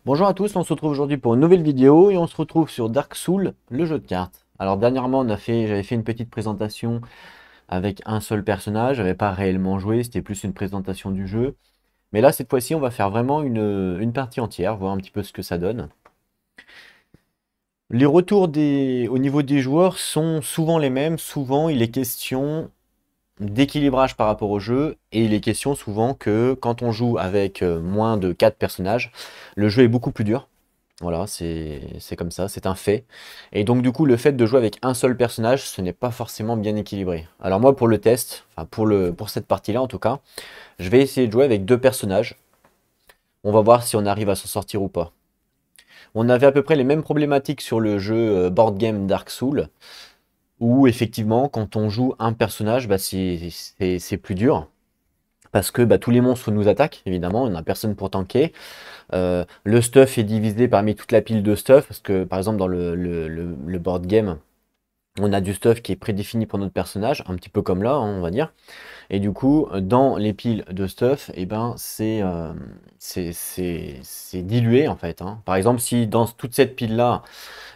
Bonjour à tous, on se retrouve aujourd'hui pour une nouvelle vidéo et on se retrouve sur Dark Souls, le jeu de cartes. Alors dernièrement, j'avais fait une petite présentation avec un seul personnage, j'avais pas réellement joué, c'était plus une présentation du jeu. Mais là, cette fois-ci, on va faire vraiment une partie entière, voir un petit peu ce que ça donne. Les retours au niveau des joueurs sont souvent les mêmes, souvent il est question d'équilibrage par rapport au jeu et il est question souvent que quand on joue avec moins de 4 personnages, le jeu est beaucoup plus dur. Voilà, c'est comme ça, c'est un fait. Et donc du coup, le fait de jouer avec un seul personnage, ce n'est pas forcément bien équilibré. Alors moi, pour le test, enfin pour cette partie-là en tout cas, je vais essayer de jouer avec deux personnages. On va voir si on arrive à s'en sortir ou pas. On avait à peu près les mêmes problématiques sur le jeu board game Dark Souls, où effectivement, quand on joue un personnage, bah, c'est plus dur. Parce que bah, tous les monstres nous attaquent, évidemment, il n'y en a personne pour tanker. Le stuff est divisé parmi toute la pile de stuff, parce que par exemple dans le board game, on a du stuff qui est prédéfini pour notre personnage, un petit peu comme là, hein, on va dire. Et du coup, dans les piles de stuff, eh ben, c'est dilué en fait, hein. Par exemple, si dans toute cette pile-là,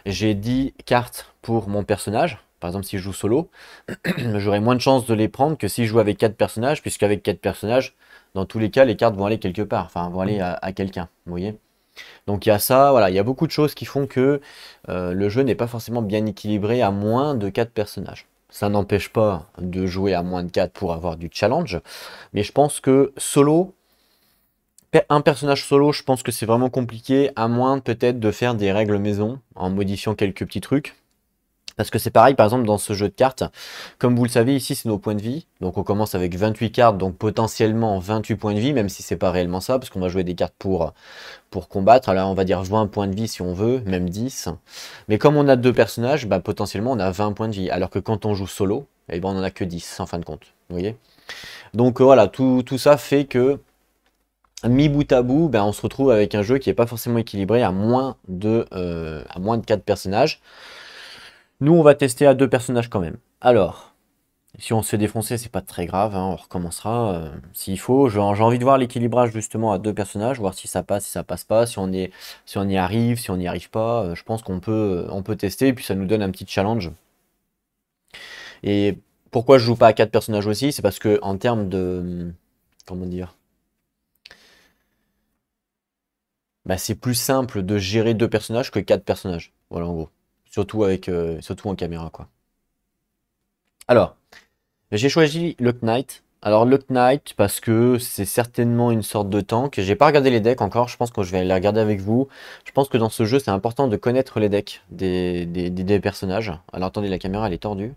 j'ai 10 cartes pour mon personnage, par exemple si je joue solo, j'aurai moins de chances de les prendre que si je joue avec 4 personnages, puisqu'avec 4 personnages, dans tous les cas, les cartes vont aller quelque part, enfin vont aller à quelqu'un, vous voyez. Donc il y a ça, voilà, il y a beaucoup de choses qui font que le jeu n'est pas forcément bien équilibré à moins de 4 personnages. Ça n'empêche pas de jouer à moins de 4 pour avoir du challenge, mais je pense que solo, un personnage solo, je pense que c'est vraiment compliqué, à moins peut-être de faire des règles maison, en modifiant quelques petits trucs. Parce que c'est pareil, par exemple, dans ce jeu de cartes, comme vous le savez, ici, c'est nos points de vie. Donc, on commence avec 28 cartes, donc potentiellement 28 points de vie, même si c'est pas réellement ça, parce qu'on va jouer des cartes pour combattre. Alors, on va dire 20 points de vie si on veut, même 10. Mais comme on a deux personnages, bah, potentiellement, on a 20 points de vie. Alors que quand on joue solo, eh ben, on en a que 10, en fin de compte. Vous voyez? Donc, voilà, tout ça fait que, mis bout à bout, ben, on se retrouve avec un jeu qui n'est pas forcément équilibré à moins de 4 personnages. Nous, on va tester à deux personnages quand même. Alors, si on se fait défoncer, c'est pas très grave, hein, on recommencera s'il faut. J'ai envie de voir l'équilibrage justement à deux personnages, voir si ça passe pas, si on y arrive, si on n'y arrive pas. Je pense on peut tester et puis ça nous donne un petit challenge. Et pourquoi je joue pas à quatre personnages aussi, c'est parce que en termes de, comment dire, bah, c'est plus simple de gérer deux personnages que quatre personnages. Voilà en gros. Surtout en caméra quoi. Alors. J'ai choisi le Knight. Alors le Knight parce que c'est certainement une sorte de tank. J'ai pas regardé les decks encore, je pense que je vais les regarder avec vous. Je pense que dans ce jeu c'est important de connaître les decks des personnages. Alors attendez, la caméra elle est tordue.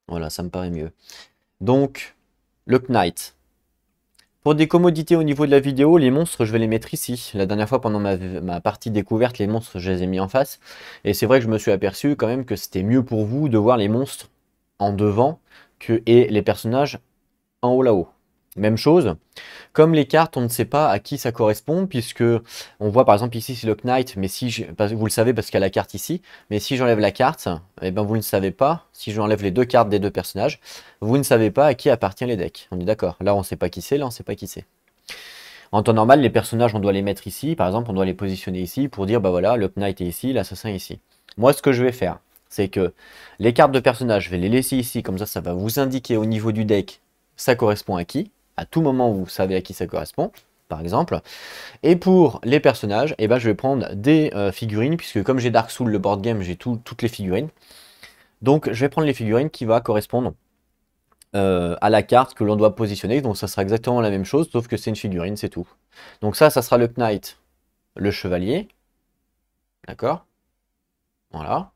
Voilà, ça me paraît mieux. Donc, le Knight. Pour des commodités au niveau de la vidéo, les monstres je vais les mettre ici. La dernière fois pendant ma partie découverte, les monstres je les ai mis en face. Et c'est vrai que je me suis aperçu quand même que c'était mieux pour vous de voir les monstres en devant et les personnages en haut là-haut. Même chose, comme les cartes, on ne sait pas à qui ça correspond, puisque on voit par exemple ici c'est le Knight, mais si vous le savez parce qu'il y a la carte ici, mais si j'enlève la carte, eh ben vous ne savez pas, si j'enlève les deux cartes des deux personnages, vous ne savez pas à qui appartient les decks. On est d'accord. Là on ne sait pas qui c'est, là on ne sait pas qui c'est. En temps normal, les personnages on doit les mettre ici, par exemple on doit les positionner ici pour dire bah voilà, le Knight est ici, l'assassin est ici. Moi ce que je vais faire, c'est que les cartes de personnages, je vais les laisser ici, comme ça va vous indiquer au niveau du deck ça correspond à qui. À tout moment, vous savez à qui ça correspond, par exemple. Et pour les personnages, eh ben, je vais prendre des figurines, puisque comme j'ai Dark Souls, le board game, j'ai toutes les figurines. Donc, je vais prendre les figurines qui vont correspondre à la carte que l'on doit positionner. Donc, ça sera exactement la même chose, sauf que c'est une figurine, c'est tout. Donc ça sera le Knight, le chevalier. D'accord. Voilà.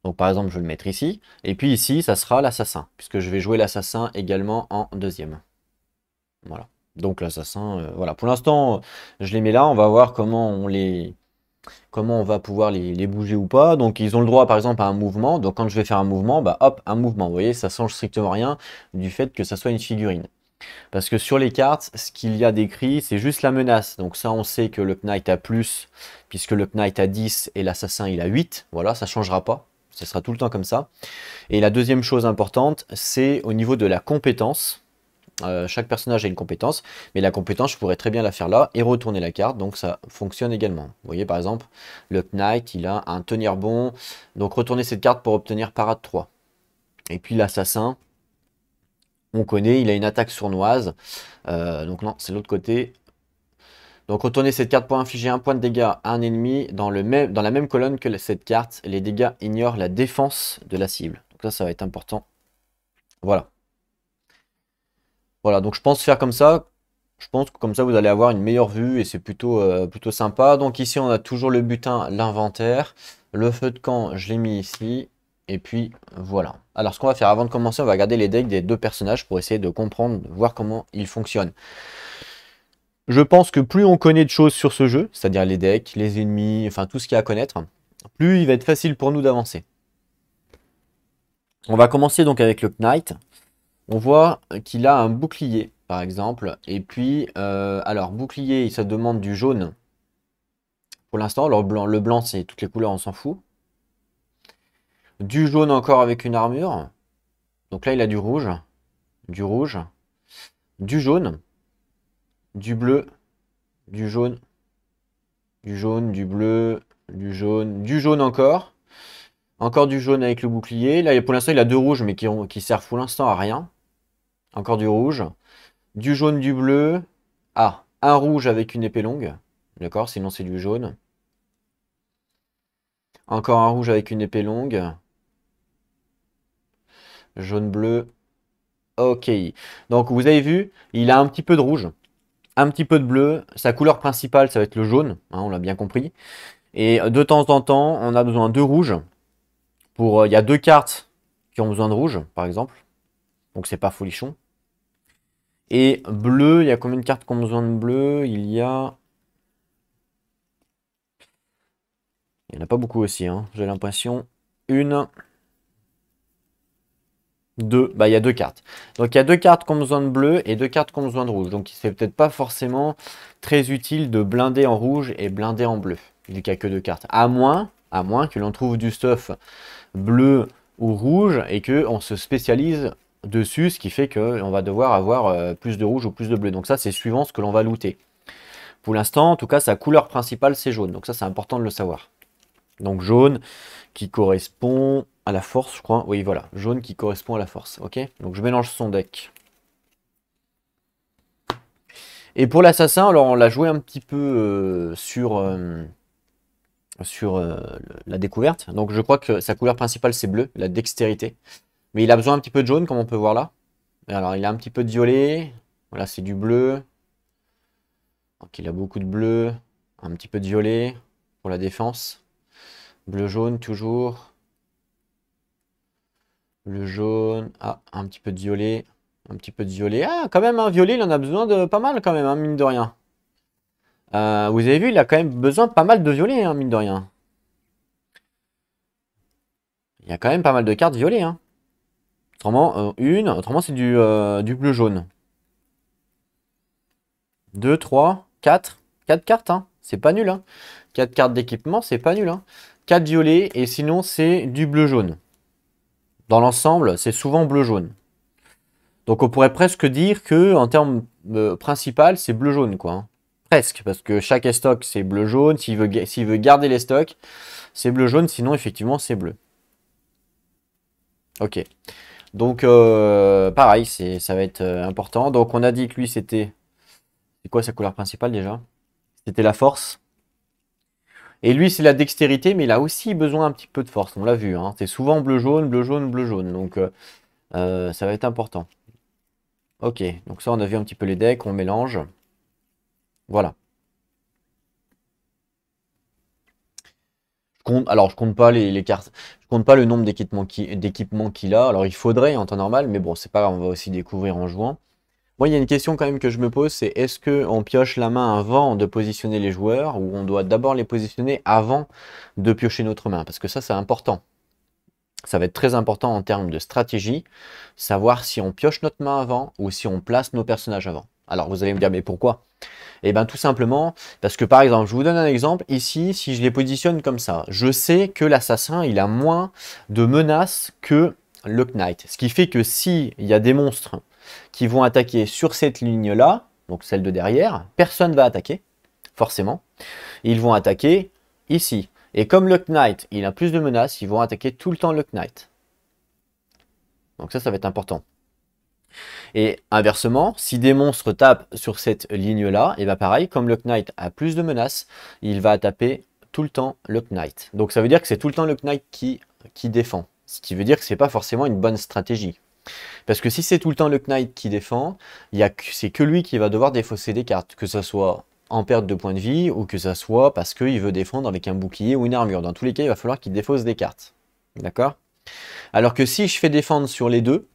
Donc, par exemple, je vais le mettre ici. Et puis ici, ça sera l'assassin, puisque je vais jouer l'assassin également en deuxième. Voilà. Donc l'assassin, voilà. Pour l'instant, je les mets là. On va voir comment on va pouvoir les bouger ou pas. Donc ils ont le droit, par exemple, à un mouvement. Donc quand je vais faire un mouvement, bah hop, un mouvement. Vous voyez, ça change strictement rien du fait que ça soit une figurine. Parce que sur les cartes, ce qu'il y a décrit, c'est juste la menace. Donc ça, on sait que le Knight a plus, puisque le Knight a 10 et l'assassin il a 8. Voilà, ça changera pas. Ce sera tout le temps comme ça. Et la deuxième chose importante, c'est au niveau de la compétence. chaque personnage a une compétence, mais la compétence, je pourrais très bien la faire là et retourner la carte, donc ça fonctionne également. Vous voyez par exemple, le Knight, il a un tenir bon, donc retourner cette carte pour obtenir parade 3. Et puis l'assassin, on connaît, il a une attaque sournoise, donc non, c'est l'autre côté. Donc retourner cette carte pour infliger un point de dégâts à un ennemi dans la même colonne que cette carte. Les dégâts ignorent la défense de la cible. Donc ça va être important. Voilà. Voilà, donc je pense faire comme ça. Je pense que comme ça, vous allez avoir une meilleure vue et c'est plutôt sympa. Donc ici, on a toujours le butin, l'inventaire. Le feu de camp, je l'ai mis ici. Et puis, voilà. Alors, ce qu'on va faire avant de commencer, on va regarder les decks des deux personnages pour essayer de comprendre, de voir comment ils fonctionnent. Je pense que plus on connaît de choses sur ce jeu, c'est-à-dire les decks, les ennemis, enfin tout ce qu'il y a à connaître, plus il va être facile pour nous d'avancer. On va commencer donc avec le Knight. On voit qu'il a un bouclier, par exemple. Et puis, alors, bouclier, ça demande du jaune. Pour l'instant, le blanc, c'est toutes les couleurs, on s'en fout. Du jaune encore avec une armure. Donc là, il a du rouge, du jaune, du bleu, du jaune, du bleu, du jaune encore. Encore du jaune avec le bouclier. Là, pour l'instant, il a deux rouges, mais qui servent pour l'instant à rien. Encore du rouge. Du jaune, du bleu. Ah, un rouge avec une épée longue. D'accord, sinon c'est du jaune. Encore un rouge avec une épée longue. Jaune, bleu. Ok. Donc, vous avez vu, il a un petit peu de rouge. Un petit peu de bleu. Sa couleur principale, ça va être le jaune. Hein, on l'a bien compris. Et de temps en temps, on a besoin de rouge. Il y a deux cartes qui ont besoin de rouge, par exemple. Donc, c'est pas folichon. Et bleu, il y a combien de cartes qui ont besoin de bleu? Il y en a pas beaucoup aussi, hein, j'ai l'impression. Une, deux, bah il y a deux cartes. Donc il y a deux cartes qui ont besoin de bleu et deux cartes qui ont besoin de rouge. Donc il ne fait peut-être pas forcément très utile de blinder en rouge et blinder en bleu, vu qu'il n'y a que deux cartes. À moins que l'on trouve du stuff bleu ou rouge et qu'on se spécialise dessus, ce qui fait qu'on va devoir avoir plus de rouge ou plus de bleu. Donc ça, c'est suivant ce que l'on va looter. Pour l'instant, en tout cas, sa couleur principale, c'est jaune. Donc ça, c'est important de le savoir. Donc jaune qui correspond à la force, je crois. Oui, voilà. Jaune qui correspond à la force. Ok. Donc je mélange son deck. Et pour l'assassin, alors on l'a joué un petit peu sur la découverte. Donc je crois que sa couleur principale, c'est bleu, la dextérité. Mais il a besoin un petit peu de jaune, comme on peut voir là. Alors il a un petit peu de violet. Voilà, c'est du bleu. Donc il a beaucoup de bleu. Un petit peu de violet pour la défense. Bleu-jaune toujours. Le jaune. Ah, un petit peu de violet. Un petit peu de violet. Ah, quand même, un violet, il en a besoin de pas mal quand même, hein, mine de rien. Vous avez vu, il a quand même besoin de pas mal de violet, hein, mine de rien. Il y a quand même pas mal de cartes violet. Hein. Autrement c'est du bleu-jaune. 2, 3, 4. 4 cartes, hein. C'est pas nul. Hein. 4 cartes d'équipement, c'est pas nul. Hein. 4 violets, et sinon c'est du bleu-jaune. Dans l'ensemble, c'est souvent bleu-jaune. Donc on pourrait presque dire que en termes principal, c'est bleu-jaune, quoi. Hein. Presque, parce que chaque stock, c'est bleu-jaune. S'il veut garder les stocks, c'est bleu-jaune. Sinon, effectivement, c'est bleu. Ok. Donc, pareil, ça va être important. Donc, on a dit que lui, c'était... C'est quoi sa couleur principale, déjà? C'était la force. Et lui, c'est la dextérité, mais il a aussi besoin un petit peu de force. On l'a vu, hein. C'est souvent bleu-jaune, bleu-jaune, bleu-jaune. Donc, ça va être important. Ok, donc ça, on a vu un petit peu les decks, on mélange. Voilà. Alors, je compte pas les cartes. Je compte pas le nombre d'équipements qu'il a. Alors, il faudrait en temps normal, mais bon, c'est pas grave, on va aussi découvrir en jouant. Moi, il y a une question quand même que je me pose, c'est est-ce qu'on pioche la main avant de positionner les joueurs ou on doit d'abord les positionner avant de piocher notre main? Parce que ça, c'est important. Ça va être très important en termes de stratégie, savoir si on pioche notre main avant ou si on place nos personnages avant. Alors, vous allez me dire, mais pourquoi? Eh bien, tout simplement, parce que par exemple, je vous donne un exemple. Ici, si je les positionne comme ça, je sais que l'assassin, il a moins de menaces que le Knight. Ce qui fait que s'il y a des monstres qui vont attaquer sur cette ligne-là, donc celle de derrière. Personne va attaquer, forcément. Ils vont attaquer ici. Et comme le Knight, il a plus de menaces, ils vont attaquer tout le temps le Knight. Donc ça va être important. Et inversement, si des monstres tapent sur cette ligne-là, et bien pareil, comme le Knight a plus de menaces, il va taper tout le temps le Knight. Donc ça veut dire que c'est tout le temps le Knight qui défend. Ce qui veut dire que c'est pas forcément une bonne stratégie. Parce que si c'est tout le temps le Knight qui défend, c'est que lui qui va devoir défausser des cartes. Que ce soit en perte de points de vie, ou que ça soit parce qu'il veut défendre avec un bouclier ou une armure. Dans tous les cas, il va falloir qu'il défausse des cartes. D'accord? Alors que si je fais défendre sur les deux,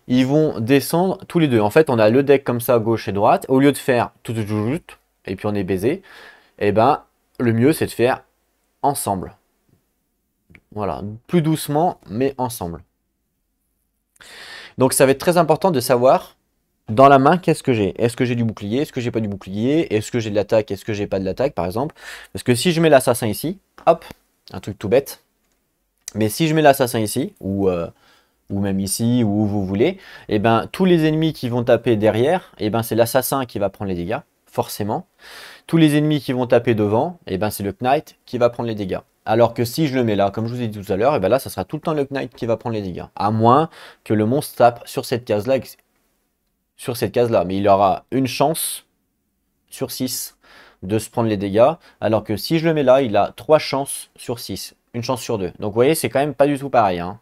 ils vont descendre tous les deux. En fait, on a le deck comme ça, gauche et droite. Au lieu de faire tout, et puis on est baisé, et ben, le mieux, c'est de faire ensemble. Voilà, plus doucement, mais ensemble. Donc, ça va être très important de savoir dans la main, qu'est-ce que j'ai? Est-ce que j'ai du bouclier? Est-ce que j'ai pas du bouclier? Est-ce que j'ai de l'attaque? Est-ce que j'ai pas de l'attaque, par exemple? Parce que si je mets l'assassin ici, hop, un truc tout bête. Mais si je mets l'assassin ici, ou même ici, ou où vous voulez, et ben tous les ennemis qui vont taper derrière, et ben c'est l'assassin qui va prendre les dégâts, forcément. Tous les ennemis qui vont taper devant, et ben c'est le Knight qui va prendre les dégâts. Alors que si je le mets là, comme je vous ai dit tout à l'heure, et ben là, ça sera tout le temps le Knight qui va prendre les dégâts. À moins que le monstre tape sur cette case-là, mais il aura une chance sur 6 de se prendre les dégâts, alors que si je le mets là, il a 3 chances sur 6, une chance sur 2. Donc vous voyez, c'est quand même pas du tout pareil, hein.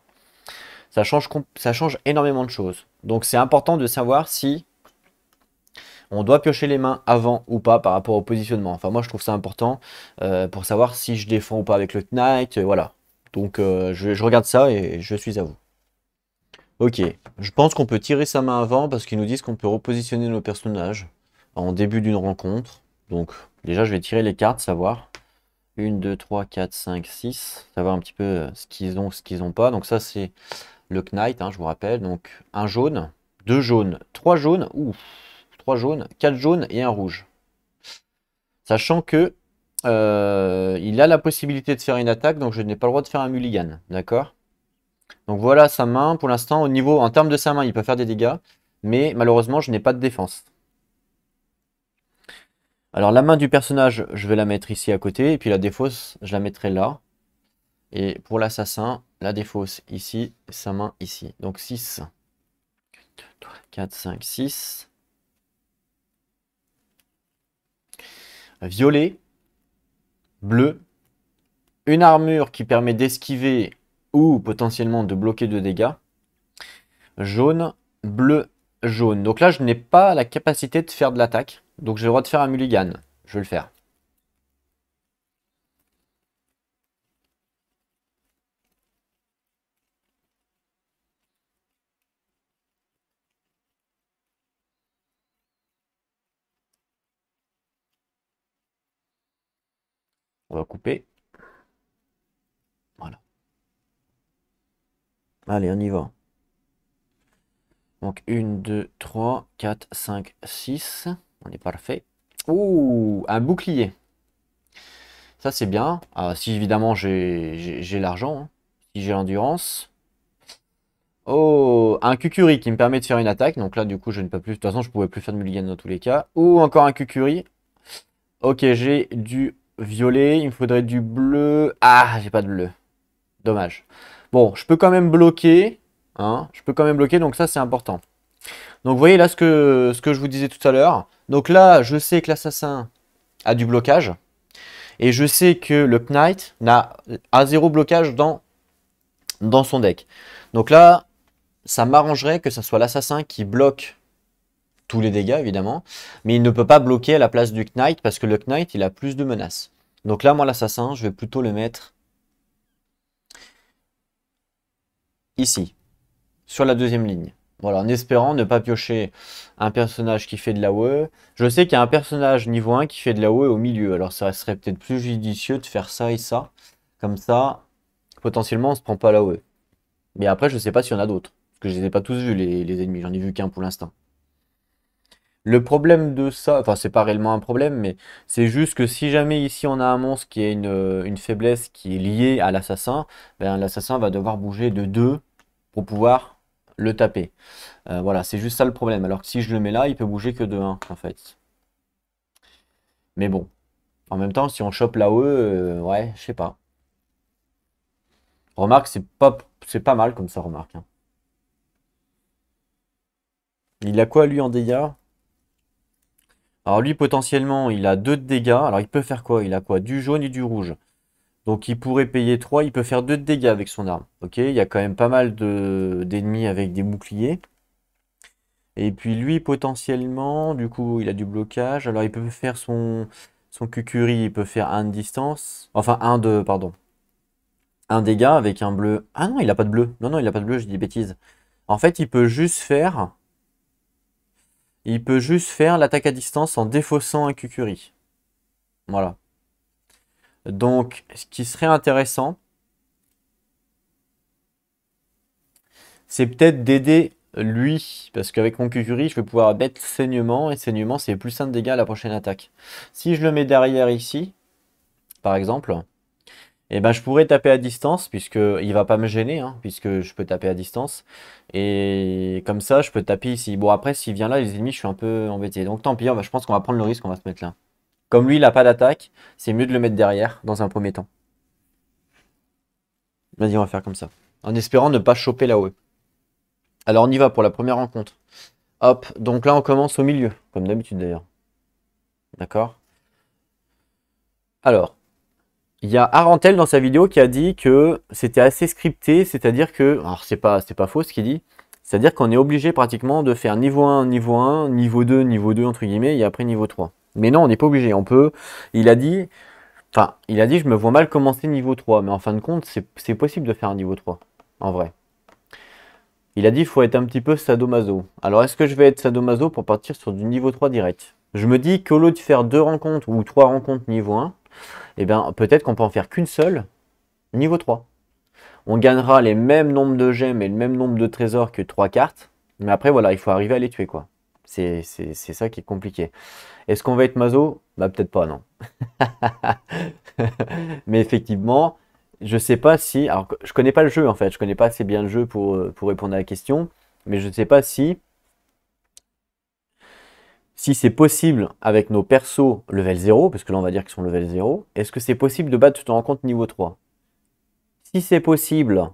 Ça change énormément de choses. Donc c'est important de savoir si on doit piocher les mains avant ou pas par rapport au positionnement. Enfin moi je trouve ça important pour savoir si je défends ou pas avec le Knight, voilà. Donc je regarde ça et je suis à vous. Ok, je pense qu'on peut tirer sa main avant parce qu'ils nous disent qu'on peut repositionner nos personnages en début d'une rencontre. Donc déjà je vais tirer les cartes, savoir. 1, 2, 3, 4, 5, 6. Savoir un petit peu ce qu'ils ont, ce qu'ils n'ont pas. Donc ça c'est le Knight, hein, je vous rappelle. Donc un jaune, 2 jaunes, 3 jaunes, ouf, 3 jaunes, 4 jaunes et un rouge. Sachant que il a la possibilité de faire une attaque, donc je n'ai pas le droit de faire un mulligan, d'accord? Donc voilà sa main, pour l'instant, en termes de sa main, il peut faire des dégâts, mais malheureusement, je n'ai pas de défense. Alors la main du personnage, je vais la mettre ici à côté, et puis la défausse, je la mettrai là. Et pour l'assassin, la défausse ici, sa main ici. Donc 6, 2, 3, 4, 5, 6. Violet, bleu, une armure qui permet d'esquiver ou potentiellement de bloquer de dégâts. Jaune, bleu, jaune. Donc là, je n'ai pas la capacité de faire de l'attaque. Donc j'ai le droit de faire un mulligan. Je vais le faire. On va couper. Voilà. Allez, on y va. Donc 1, 2, 3, 4, 5, 6. On est parfait. Ouh, un bouclier. Ça, c'est bien. Ah, si évidemment j'ai l'argent. Hein. Si j'ai l'endurance. Oh, un Kukuri qui me permet de faire une attaque. Donc là, du coup, je ne peux plus. De toute façon, je ne pouvais plus faire de mulligan dans tous les cas. Ou encore un Kukuri. Ok, j'ai du violet. Il me faudrait du bleu. Ah, j'ai pas de bleu. Dommage. Bon, je peux quand même bloquer. Hein, je peux quand même bloquer, donc ça, c'est important. Donc, vous voyez là ce que je vous disais tout à l'heure. Donc là, je sais que l'assassin a du blocage. Et je sais que le Knight a 0 blocage dans son deck. Donc là, ça m'arrangerait que ce soit l'assassin qui bloque tous les dégâts, évidemment. Mais il ne peut pas bloquer à la place du Knight parce que le Knight, il a plus de menaces. Donc là, moi, l'assassin, je vais plutôt le mettre ici, sur la deuxième ligne. Voilà, en espérant ne pas piocher un personnage qui fait de l'AOE. Je sais qu'il y a un personnage niveau 1 qui fait de l'AOE au milieu. Alors ça serait peut-être plus judicieux de faire ça et ça. Comme ça, potentiellement, on se prend pas l'AOE. Mais après, je ne sais pas s'il y en a d'autres. Parce que je les ai pas tous vus, les ennemis. J'en ai vu qu'un pour l'instant. Le problème de ça, enfin c'est pas réellement un problème, mais c'est juste que si jamais ici on a un monstre qui a une faiblesse qui est liée à l'assassin, ben, l'assassin va devoir bouger de 2 pour pouvoir le taper. Voilà, c'est juste ça le problème. Alors que si je le mets là, il peut bouger que de 1 en fait. Mais bon, en même temps, si on chope l'AOE, ouais, je sais pas. Remarque, c'est pas mal comme ça, remarque, hein. Il a quoi lui en dégâts? Alors lui, potentiellement, il a 2 de dégâts. Alors il peut faire quoi? Il a quoi? Du jaune et du rouge. Donc il pourrait payer 3, il peut faire 2 de dégâts avec son arme. Ok, il y a quand même pas mal d'ennemis avec des boucliers. Et puis lui, potentiellement, du coup, il a du blocage. Alors il peut faire son Kukuri, il peut faire 1 de distance. Enfin, pardon. Un dégât avec un bleu. Ah non, il a pas de bleu. Non, non, il a pas de bleu, je dis des bêtises. En fait, il peut juste faire. Il peut juste faire l'attaque à distance en défaussant un Kukuri. Voilà. Donc, ce qui serait intéressant, c'est peut-être d'aider lui. Parce qu'avec mon Kukuri, je vais pouvoir mettre saignement. Et saignement, c'est plus 1 de dégâts à la prochaine attaque. Si je le mets derrière ici, par exemple, et ben je pourrais taper à distance, puisque il va pas me gêner, hein, puisque je peux taper à distance. Et comme ça, je peux taper ici. Bon, après, s'il vient là, les ennemis, je suis un peu embêté. Donc tant pis, je pense qu'on va prendre le risque, on va se mettre là. Comme lui, il n'a pas d'attaque, c'est mieux de le mettre derrière, dans un premier temps. Vas-y, on va faire comme ça. En espérant ne pas choper là-haut. Alors, on y va pour la première rencontre. Hop, donc là, on commence au milieu, comme d'habitude d'ailleurs. D'accord? Alors, il y a Arantel dans sa vidéo qui a dit que c'était assez scripté, c'est-à-dire que, alors c'est pas faux ce qu'il dit, c'est-à-dire qu'on est obligé pratiquement de faire niveau 1, niveau 1, niveau 2 entre guillemets, et après niveau 3. Mais non, on n'est pas obligé, on peut, il a dit, je me vois mal commencer niveau 3, mais en fin de compte, c'est possible de faire un niveau 3, en vrai. Il a dit, il faut être un petit peu sadomaso. Alors, est-ce que je vais être sadomaso pour partir sur du niveau 3 direct? Je me dis qu'au lieu de faire 2 rencontres ou 3 rencontres niveau 1, eh bien, peut-être qu'on peut en faire qu'une seule niveau 3. On gagnera les mêmes nombres de gemmes et le même nombre de trésors que 3 cartes. Mais après, voilà, il faut arriver à les tuer, quoi. C'est ça qui est compliqué. Est-ce qu'on va être maso? Bah, peut-être pas, non. Mais effectivement, je sais pas si. Alors, je connais pas le jeu, en fait. Je connais pas assez bien le jeu pour répondre à la question. Mais je ne sais pas si c'est possible avec nos persos level 0, parce que là, on va dire qu'ils sont level 0. Est-ce que c'est possible de battre toute une rencontre niveau 3? Si c'est possible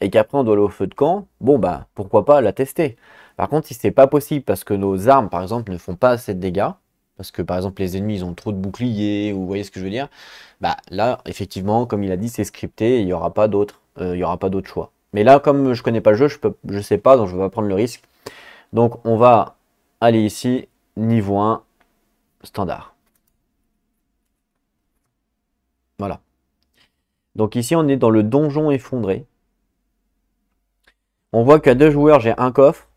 et qu'après on doit aller au feu de camp, bon bah pourquoi pas la tester. Par contre, si c'est pas possible parce que nos armes par exemple ne font pas assez de dégâts, parce que par exemple les ennemis ils ont trop de boucliers, ou vous voyez ce que je veux dire, bah là effectivement comme il a dit c'est scripté et il n'y aura pas d'autre choix. Mais là comme je connais pas le jeu, je sais pas, donc je vais pas prendre le risque. Donc on va aller ici, niveau 1, standard. Voilà. Donc ici on est dans le donjon effondré. On voit qu'à 2 joueurs, j'ai un coffre.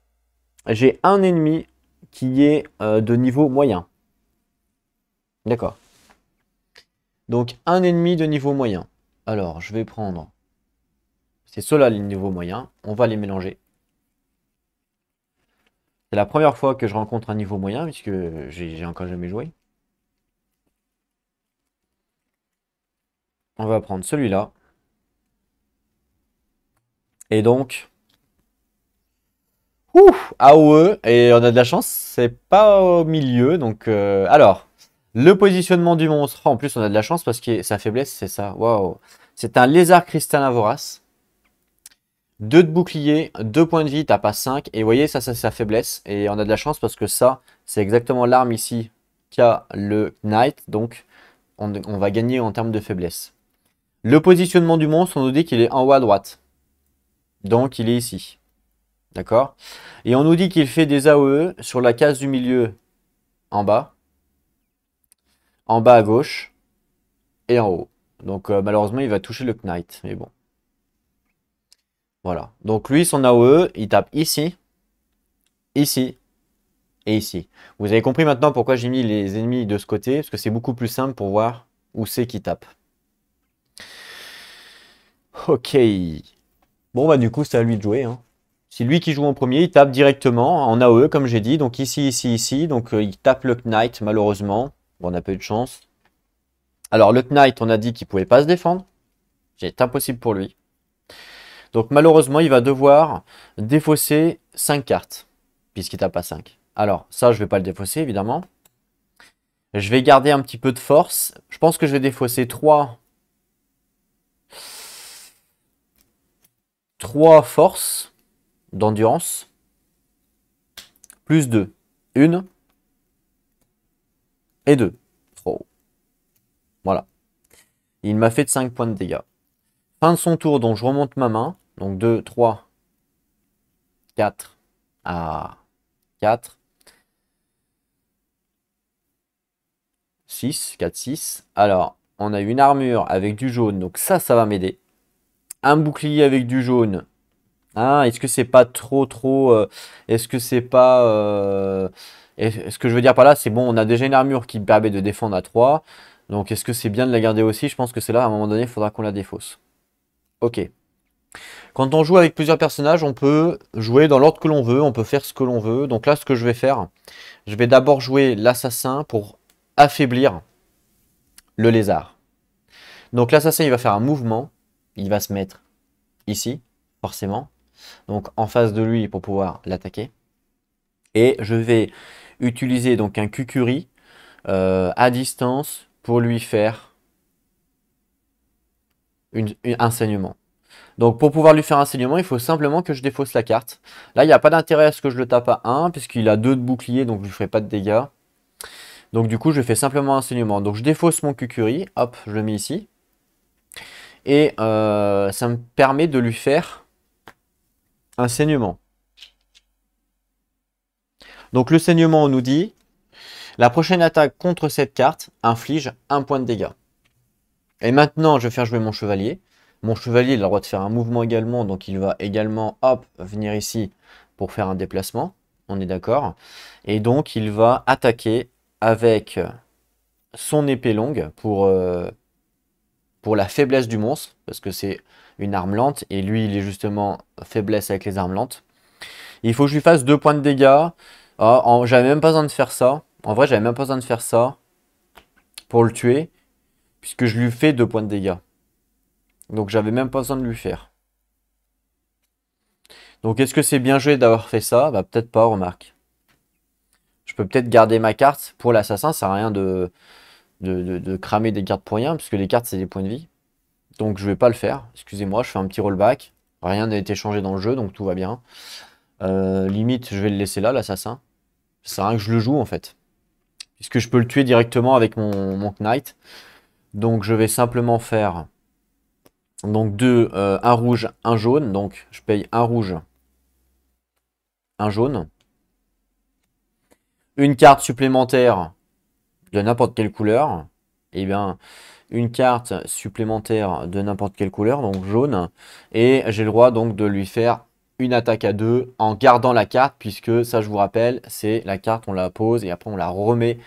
J'ai un ennemi qui est de niveau moyen. D'accord. Donc un ennemi de niveau moyen. Alors, je vais prendre... C'est ceux-là les niveaux moyens. On va les mélanger. C'est la première fois que je rencontre un niveau moyen, puisque j'ai encore jamais joué. On va prendre celui-là. Et donc... Ouf, AOE, et on a de la chance, c'est pas au milieu, donc... alors, le positionnement du monstre, en plus on a de la chance parce que sa faiblesse, c'est ça, waouh. C'est un lézard cristallin vorace. 2 de bouclier, 2 points de vie, t'as pas 5, et vous voyez, ça c'est sa faiblesse, et on a de la chance parce que ça, c'est exactement l'arme ici qu'a le Knight, donc on va gagner en termes de faiblesse. Le positionnement du monstre, on nous dit qu'il est en haut à droite, donc il est ici. D'accord? Et on nous dit qu'il fait des AOE sur la case du milieu en bas à gauche et en haut. Donc malheureusement, il va toucher le Knight. Mais bon. Voilà. Donc lui, son AOE, il tape ici, ici et ici. Vous avez compris maintenant pourquoi j'ai mis les ennemis de ce côté. Parce que c'est beaucoup plus simple pour voir où c'est qui tape. Ok. Bon, bah du coup, c'est à lui de jouer, hein. C'est lui qui joue en premier, il tape directement en AOE, comme j'ai dit. Donc ici, ici, ici. Donc il tape le Knight, malheureusement. Bon, on n'a pas eu de chance. Alors le Knight, on a dit qu'il pouvait pas se défendre. C'est impossible pour lui. Donc malheureusement, il va devoir défausser 5 cartes, puisqu'il tape à 5. Alors, ça, je ne vais pas le défausser, évidemment. Je vais garder un petit peu de force. Je pense que je vais défausser 3 forces d'endurance. Plus 2. 1 et 2. Oh. Voilà. Il m'a fait de 5 points de dégâts. Fin de son tour, donc je remonte ma main. Donc 2, 3, 4. Ah, 4. 6, 4, 6. Alors, on a une armure avec du jaune, donc ça va m'aider. Un bouclier avec du jaune. Ah, est-ce que c'est pas trop... est-ce que c'est pas... ce que je veux dire par là, c'est bon, on a déjà une armure qui me permet de défendre à 3. Donc, est-ce que c'est bien de la garder aussi? Je pense que c'est là, à un moment donné, il faudra qu'on la défausse. Ok. Quand on joue avec plusieurs personnages, on peut jouer dans l'ordre que l'on veut, on peut faire ce que l'on veut. Donc là, ce que je vais faire, je vais d'abord jouer l'assassin pour affaiblir le lézard. Donc l'assassin, il va faire un mouvement. Il va se mettre ici, forcément. Donc en face de lui pour pouvoir l'attaquer. Et je vais utiliser donc un Kukuri à distance pour lui faire un saignement. Donc pour pouvoir lui faire un saignement, il faut simplement que je défausse la carte. Là, il n'y a pas d'intérêt à ce que je le tape à 1, puisqu'il a 2 de bouclier, donc je ne lui ferai pas de dégâts. Donc du coup, je fais simplement un saignement. Donc je défausse mon Kukuri, hop, je le mets ici. Et ça me permet de lui faire un saignement. Donc le saignement, on nous dit, la prochaine attaque contre cette carte inflige 1 point de dégâts. Et maintenant, je vais faire jouer mon chevalier. Mon chevalier, il a le droit de faire un mouvement également, donc il va également, hop, venir ici pour faire un déplacement. On est d'accord. Et donc, il va attaquer avec son épée longue pour la faiblesse du monstre, parce que c'est une arme lente, et lui, il est justement faiblesse avec les armes lentes. Il faut que je lui fasse 2 points de dégâts. Ah, j'avais même pas besoin de faire ça. En vrai, j'avais même pas besoin de faire ça pour le tuer, puisque je lui fais 2 points de dégâts. Donc j'avais même pas besoin de lui faire. Donc est-ce que c'est bien joué d'avoir fait ça? Bah peut-être pas, remarque. Je peux peut-être garder ma carte pour l'assassin, ça sert à rien de cramer des cartes pour rien, puisque les cartes c'est des points de vie. Donc je vais pas le faire, excusez-moi, je fais un petit rollback. Rien n'a été changé dans le jeu, donc tout va bien. Limite, je vais le laisser là, l'assassin. Ça sert à rien que je le joue en fait. Puisque je peux le tuer directement avec mon Knight. Donc je vais simplement faire donc un rouge, un jaune. Donc je paye un rouge, un jaune. Une carte supplémentaire de n'importe quelle couleur. Et bien, une carte supplémentaire de n'importe quelle couleur, donc jaune. Et j'ai le droit donc de lui faire une attaque à 2 en gardant la carte, puisque ça je vous rappelle, c'est la carte, on la pose et après on la remet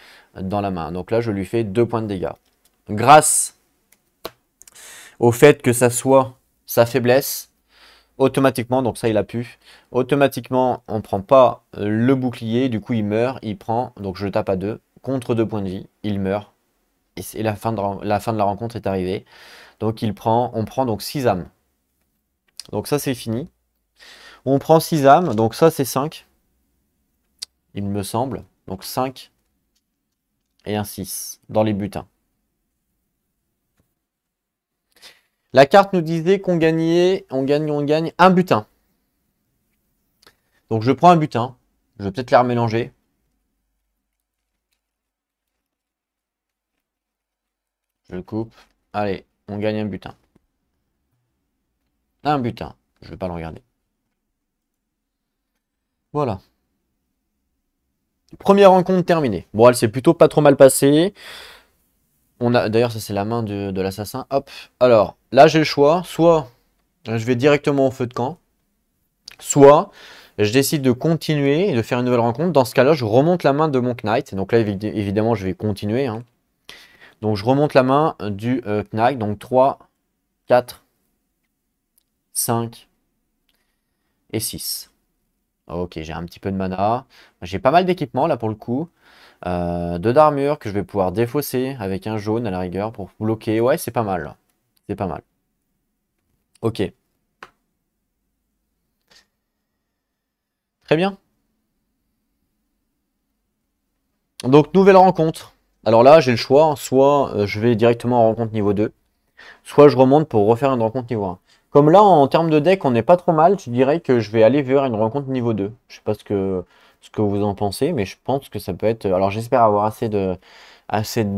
dans la main. Donc là, je lui fais 2 points de dégâts. Grâce au fait que ça soit sa faiblesse, automatiquement, donc ça il a pu, automatiquement on ne prend pas le bouclier, du coup il meurt, il prend, donc je le tape à 2, contre 2 points de vie, il meurt, et la fin de la rencontre est arrivée. Donc on prend donc 6 âmes. Donc ça c'est fini. On prend 6 âmes, donc ça c'est 5, il me semble, donc 5 et un 6 dans les butins. La carte nous disait qu'on gagnait, on gagne un butin. Donc je prends un butin. Je vais peut-être les remélanger. Je le coupe. Allez, on gagne un butin. Un butin. Je vais pas le regarder. Voilà. Première rencontre terminée. Bon, elle s'est plutôt pas trop mal passée. D'ailleurs, ça c'est la main de l'assassin. Hop. Alors, là j'ai le choix. Soit je vais directement au feu de camp. Soit je décide de continuer et de faire une nouvelle rencontre. Dans ce cas-là, je remonte la main de mon Knight. Donc là, évidemment, je vais continuer. Hein. Donc je remonte la main du Knight. Donc 3, 4, 5 et 6. Ok, j'ai un petit peu de mana. J'ai pas mal d'équipements là pour le coup. 2 d'armure que je vais pouvoir défausser avec un jaune à la rigueur pour bloquer. Ouais, c'est pas mal. C'est pas mal. Ok. Très bien. Donc, nouvelle rencontre. Alors là, j'ai le choix, hein. Soit je vais directement en rencontre niveau 2, soit je remonte pour refaire une rencontre niveau 1. Comme là, en termes de deck, on n'est pas trop mal, je dirais que je vais aller vers une rencontre niveau 2. Je sais pas ce que vous en pensez, mais je pense que ça peut être... Alors j'espère avoir assez de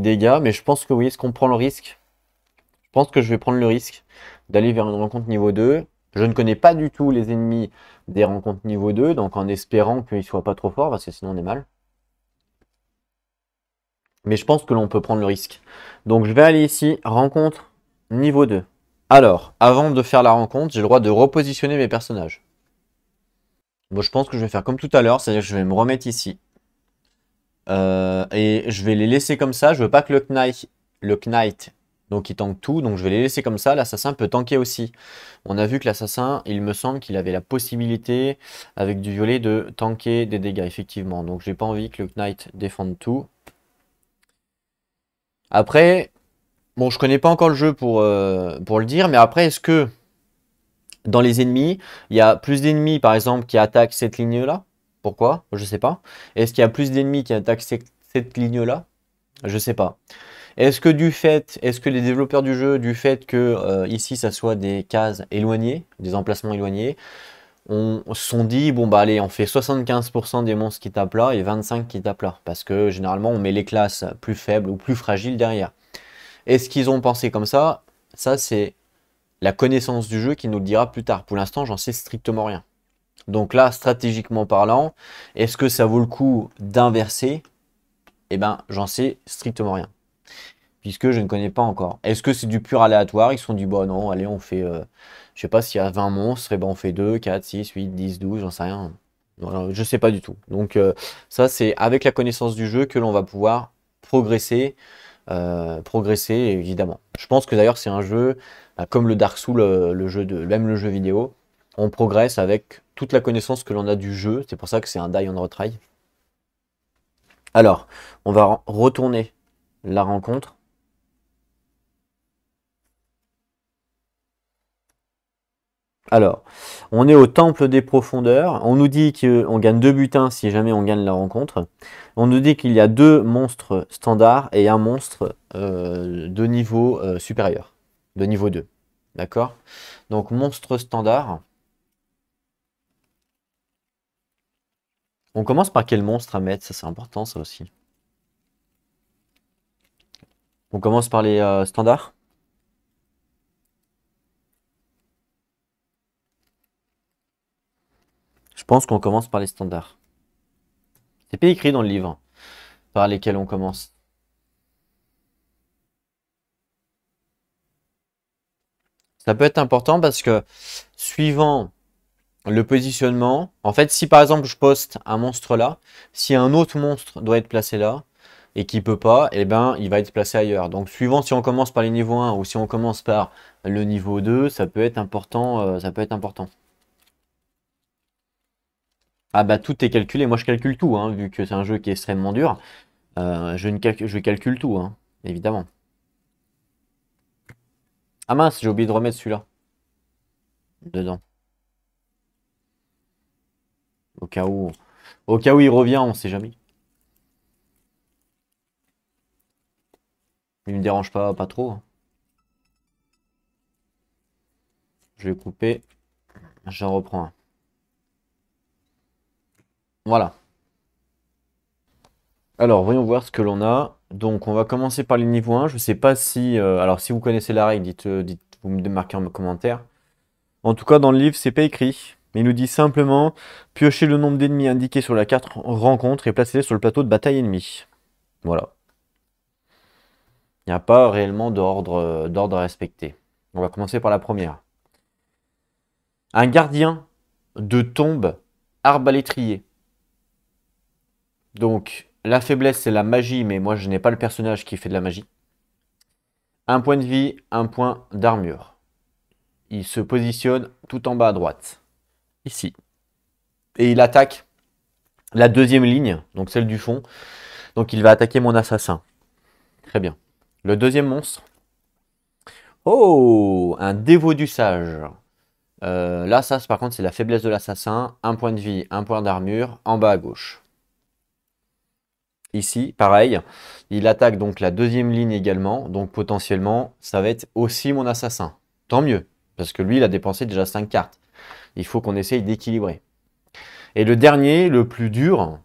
dégâts, mais je pense que oui, est-ce qu'on prend le risque? Je pense que je vais prendre le risque d'aller vers une rencontre niveau 2. Je ne connais pas du tout les ennemis des rencontres niveau 2, donc en espérant qu'ils ne soient pas trop forts, parce que sinon on est mal. Mais je pense que l'on peut prendre le risque. Donc je vais aller ici, rencontre niveau 2. Alors, avant de faire la rencontre, j'ai le droit de repositionner mes personnages. Bon, je pense que je vais faire comme tout à l'heure, c'est-à-dire que je vais me remettre ici. Et je vais les laisser comme ça. Je veux pas que le Knight, donc il tank tout, donc je vais les laisser comme ça. L'assassin peut tanker aussi. On a vu que l'assassin, il me semble qu'il avait la possibilité, avec du violet, de tanker des dégâts, effectivement. Donc j'ai pas envie que le Knight défende tout. Après, bon, je connais pas encore le jeu pour le dire, mais après, est-ce que dans les ennemis, il y a plus d'ennemis, par exemple, qui attaquent cette ligne-là? Pourquoi? Je sais pas. Est-ce qu'il y a plus d'ennemis qui attaquent cette ligne-là? Je sais pas. Est-ce que les développeurs du jeu, du fait que ici ça soit des cases éloignées, des emplacements éloignés, on se sont dit, bon bah allez, on fait 75% des monstres qui tapent là et 25 qui tapent là. Parce que généralement on met les classes plus faibles ou plus fragiles derrière. Est-ce qu'ils ont pensé comme ça? Ça c'est la connaissance du jeu qui nous le dira plus tard. Pour l'instant j'en sais strictement rien. Donc là, stratégiquement parlant, est-ce que ça vaut le coup d'inverser? Eh ben, j'en sais strictement rien, puisque je ne connais pas encore. Est-ce que c'est du pur aléatoire? Ils se sont dit, bon non, allez, on fait, je sais pas s'il y a 20 monstres, et ben on fait 2, 4, 6, 8, 10, 12, j'en sais rien. Voilà, je sais pas du tout. Donc ça, c'est avec la connaissance du jeu que l'on va pouvoir progresser évidemment. Je pense que d'ailleurs c'est un jeu, comme le Dark Souls, même le jeu vidéo, on progresse avec toute la connaissance que l'on a du jeu. C'est pour ça que c'est un die on retry. Alors, on va retourner la rencontre. Alors, on est au temple des profondeurs. On nous dit qu'on gagne 2 butins si jamais on gagne la rencontre. On nous dit qu'il y a 2 monstres standards et un monstre de niveau supérieur, de niveau 2. D'accord? Donc, monstre standard. On commence par quel monstre à mettre? Ça, c'est important, ça aussi. On commence par les standards? Je pense qu'on commence par les standards. C'est pas écrit dans le livre par lesquels on commence. Ça peut être important parce que suivant le positionnement, en fait, si par exemple je poste un monstre là, si un autre monstre doit être placé là et qui peut pas, eh ben il va être placé ailleurs. Donc suivant si on commence par les niveaux 1 ou si on commence par le niveau 2, ça peut être important, ça peut être important. Ah bah tout est calculé, moi je calcule tout, hein, vu que c'est un jeu qui est extrêmement dur. Je calcule tout, hein, évidemment. Ah mince, j'ai oublié de remettre celui-là dedans. Au cas où, au cas où il revient, on sait jamais. Il me dérange pas trop, hein. Je vais couper, j'en reprends un. Voilà. Alors, voyons voir ce que l'on a. Donc, on va commencer par les niveaux 1. Je ne sais pas si... alors, si vous connaissez la règle, vous me marquez en commentaire. En tout cas, dans le livre, c'est pas écrit. Mais il nous dit simplement, piocher le nombre d'ennemis indiqués sur la carte rencontre et placez-les sur le plateau de bataille ennemi. Voilà. Il n'y a pas réellement d'ordre à respecter. On va commencer par la première. Un gardien de tombe arbalétrier. Donc, la faiblesse, c'est la magie, mais moi, je n'ai pas le personnage qui fait de la magie. Un point de vie, un point d'armure. Il se positionne tout en bas à droite. Ici. Et il attaque la deuxième ligne, donc celle du fond. Donc, il va attaquer mon assassin. Très bien. Le deuxième monstre. Oh, un dévot du sage. Là, ça, par contre, c'est la faiblesse de l'assassin. Un point de vie, un point d'armure, en bas à gauche. Ici, pareil, il attaque donc la deuxième ligne également. Donc potentiellement, ça va être aussi mon assassin. Tant mieux, parce que lui, il a dépensé déjà 5 cartes. Il faut qu'on essaye d'équilibrer. Et le dernier, le plus dur,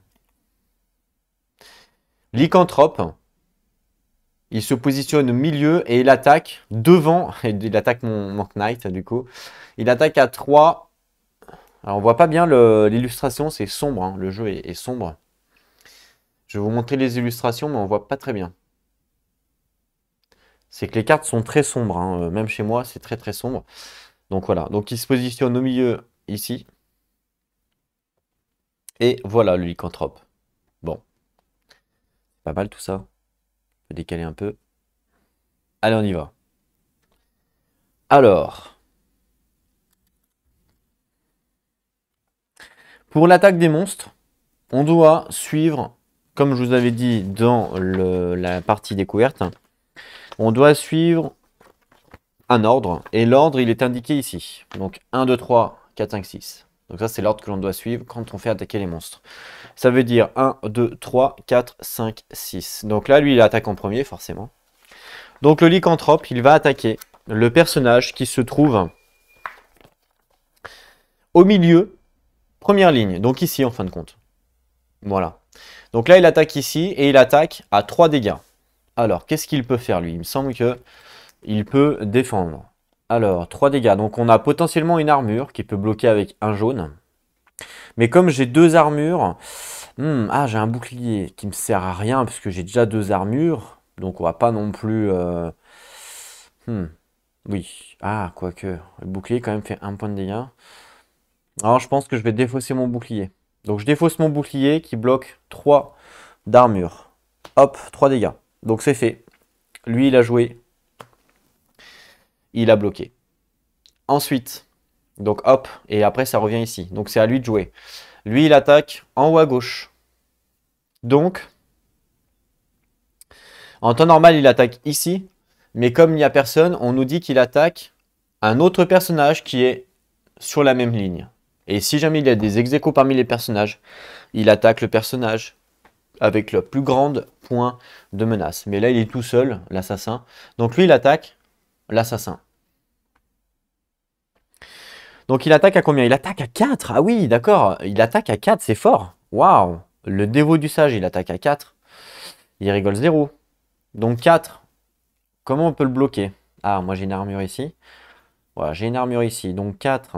lycanthrope. Il se positionne au milieu et il attaque devant. Il attaque mon knight, du coup. Il attaque à 3. Alors, on voit pas bien l'illustration, c'est sombre. Hein. Le jeu est sombre. Je vais vous montrer les illustrations, mais on voit pas très bien. C'est que les cartes sont très sombres. Hein. Même chez moi, c'est très très sombre. Donc voilà. Donc il se positionne au milieu ici. Et voilà le lycanthrope. Bon. Pas mal tout ça. Je vais décaler un peu. Allez, on y va. Alors. Pour l'attaque des monstres, on doit suivre, comme je vous avais dit dans la partie découverte, on doit suivre un ordre. Et l'ordre, il est indiqué ici. Donc 1, 2, 3, 4, 5, 6. Donc ça, c'est l'ordre que l'on doit suivre quand on fait attaquer les monstres. Ça veut dire 1, 2, 3, 4, 5, 6. Donc là, lui, il attaque en premier, forcément. Donc le lycanthrope, il va attaquer le personnage qui se trouve au milieu, première ligne. Donc ici, en fin de compte. Voilà. Donc là, il attaque ici et il attaque à 3 dégâts. Alors, qu'est-ce qu'il peut faire, lui? Il me semble que il peut défendre. Alors, 3 dégâts. Donc on a potentiellement une armure qui peut bloquer avec un jaune. Mais comme j'ai 2 armures, j'ai un bouclier qui me sert à rien puisque j'ai déjà 2 armures. Donc on va pas non plus... oui. Ah, quoique. Le bouclier quand même fait 1 point de dégâts. Alors je pense que je vais défausser mon bouclier. Donc je défausse mon bouclier qui bloque 3 d'armure. Hop, 3 dégâts. Donc c'est fait. Lui, il a joué. Il a bloqué. Ensuite, donc hop, et après ça revient ici. Donc c'est à lui de jouer. Lui, il attaque en haut à gauche. Donc, en temps normal, il attaque ici. Mais comme il n'y a personne, on nous dit qu'il attaque un autre personnage qui est sur la même ligne. Et si jamais il y a des ex-aequo parmi les personnages, il attaque le personnage avec le plus grand point de menace. Mais là, il est tout seul, l'assassin. Donc lui, il attaque l'assassin. Donc il attaque à combien? Il attaque à 4. Ah oui, d'accord. Il attaque à 4, c'est fort. Waouh. Le dévot du sage, il attaque à 4. Il rigole 0. Donc 4. Comment on peut le bloquer? Ah, moi j'ai une armure ici. Voilà, j'ai une armure ici. Donc 4.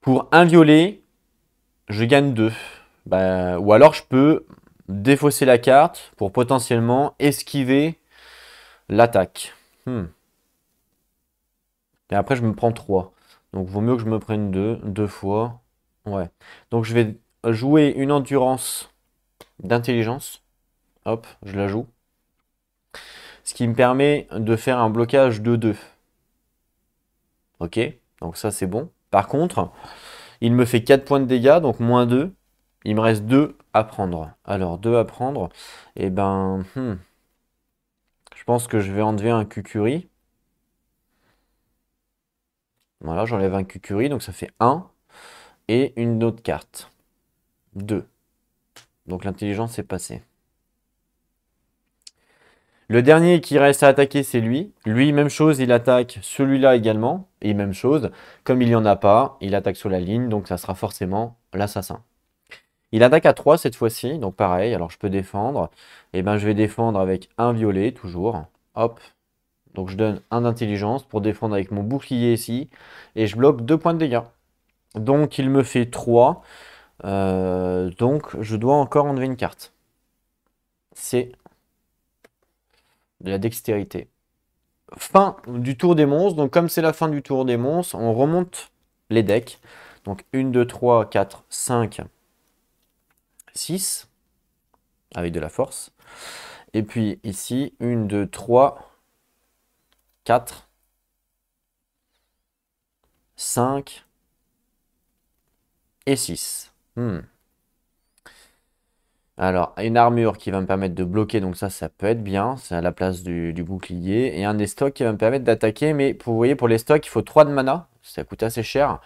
Pour un violet, je gagne 2. Bah, ou alors je peux défausser la carte pour potentiellement esquiver l'attaque. Et après, je me prends 3. Donc, vaut mieux que je me prenne 2 fois. Ouais. Donc, je vais jouer une endurance d'intelligence. Hop, je la joue. Ce qui me permet de faire un blocage de 2. Ok, donc ça, c'est bon. Par contre, il me fait 4 points de dégâts, donc moins 2. Il me reste 2 à prendre. Alors, 2 à prendre. Et ben, je pense que je vais enlever un Kukuri. Voilà, j'enlève un Kukuri, donc ça fait 1. Et une autre carte. 2. Donc l'intelligence est passée. Le dernier qui reste à attaquer, c'est lui. Lui, même chose, il attaque celui-là également. Et même chose, comme il n'y en a pas, il attaque sur la ligne, donc ça sera forcément l'assassin. Il attaque à 3 cette fois-ci, donc pareil, alors je peux défendre. Et ben je vais défendre avec un violet, toujours. Hop. Donc je donne un d'intelligence pour défendre avec mon bouclier ici. Et je bloque 2 points de dégâts. Donc il me fait 3. Donc je dois encore enlever une carte. C'est de la dextérité. Fin du tour des monstres. Donc comme c'est la fin du tour des monstres, on remonte les decks. Donc 1, 2, 3, 4, 5, 6. Avec de la force. Et puis ici, 1, 2, 3, 4, 5 et 6. Alors, une armure qui va me permettre de bloquer, donc ça peut être bien. C'est à la place du bouclier. Et un des stocks qui va me permettre d'attaquer. Mais vous voyez, pour les stocks, il faut 3 de mana. Ça coûte assez cher.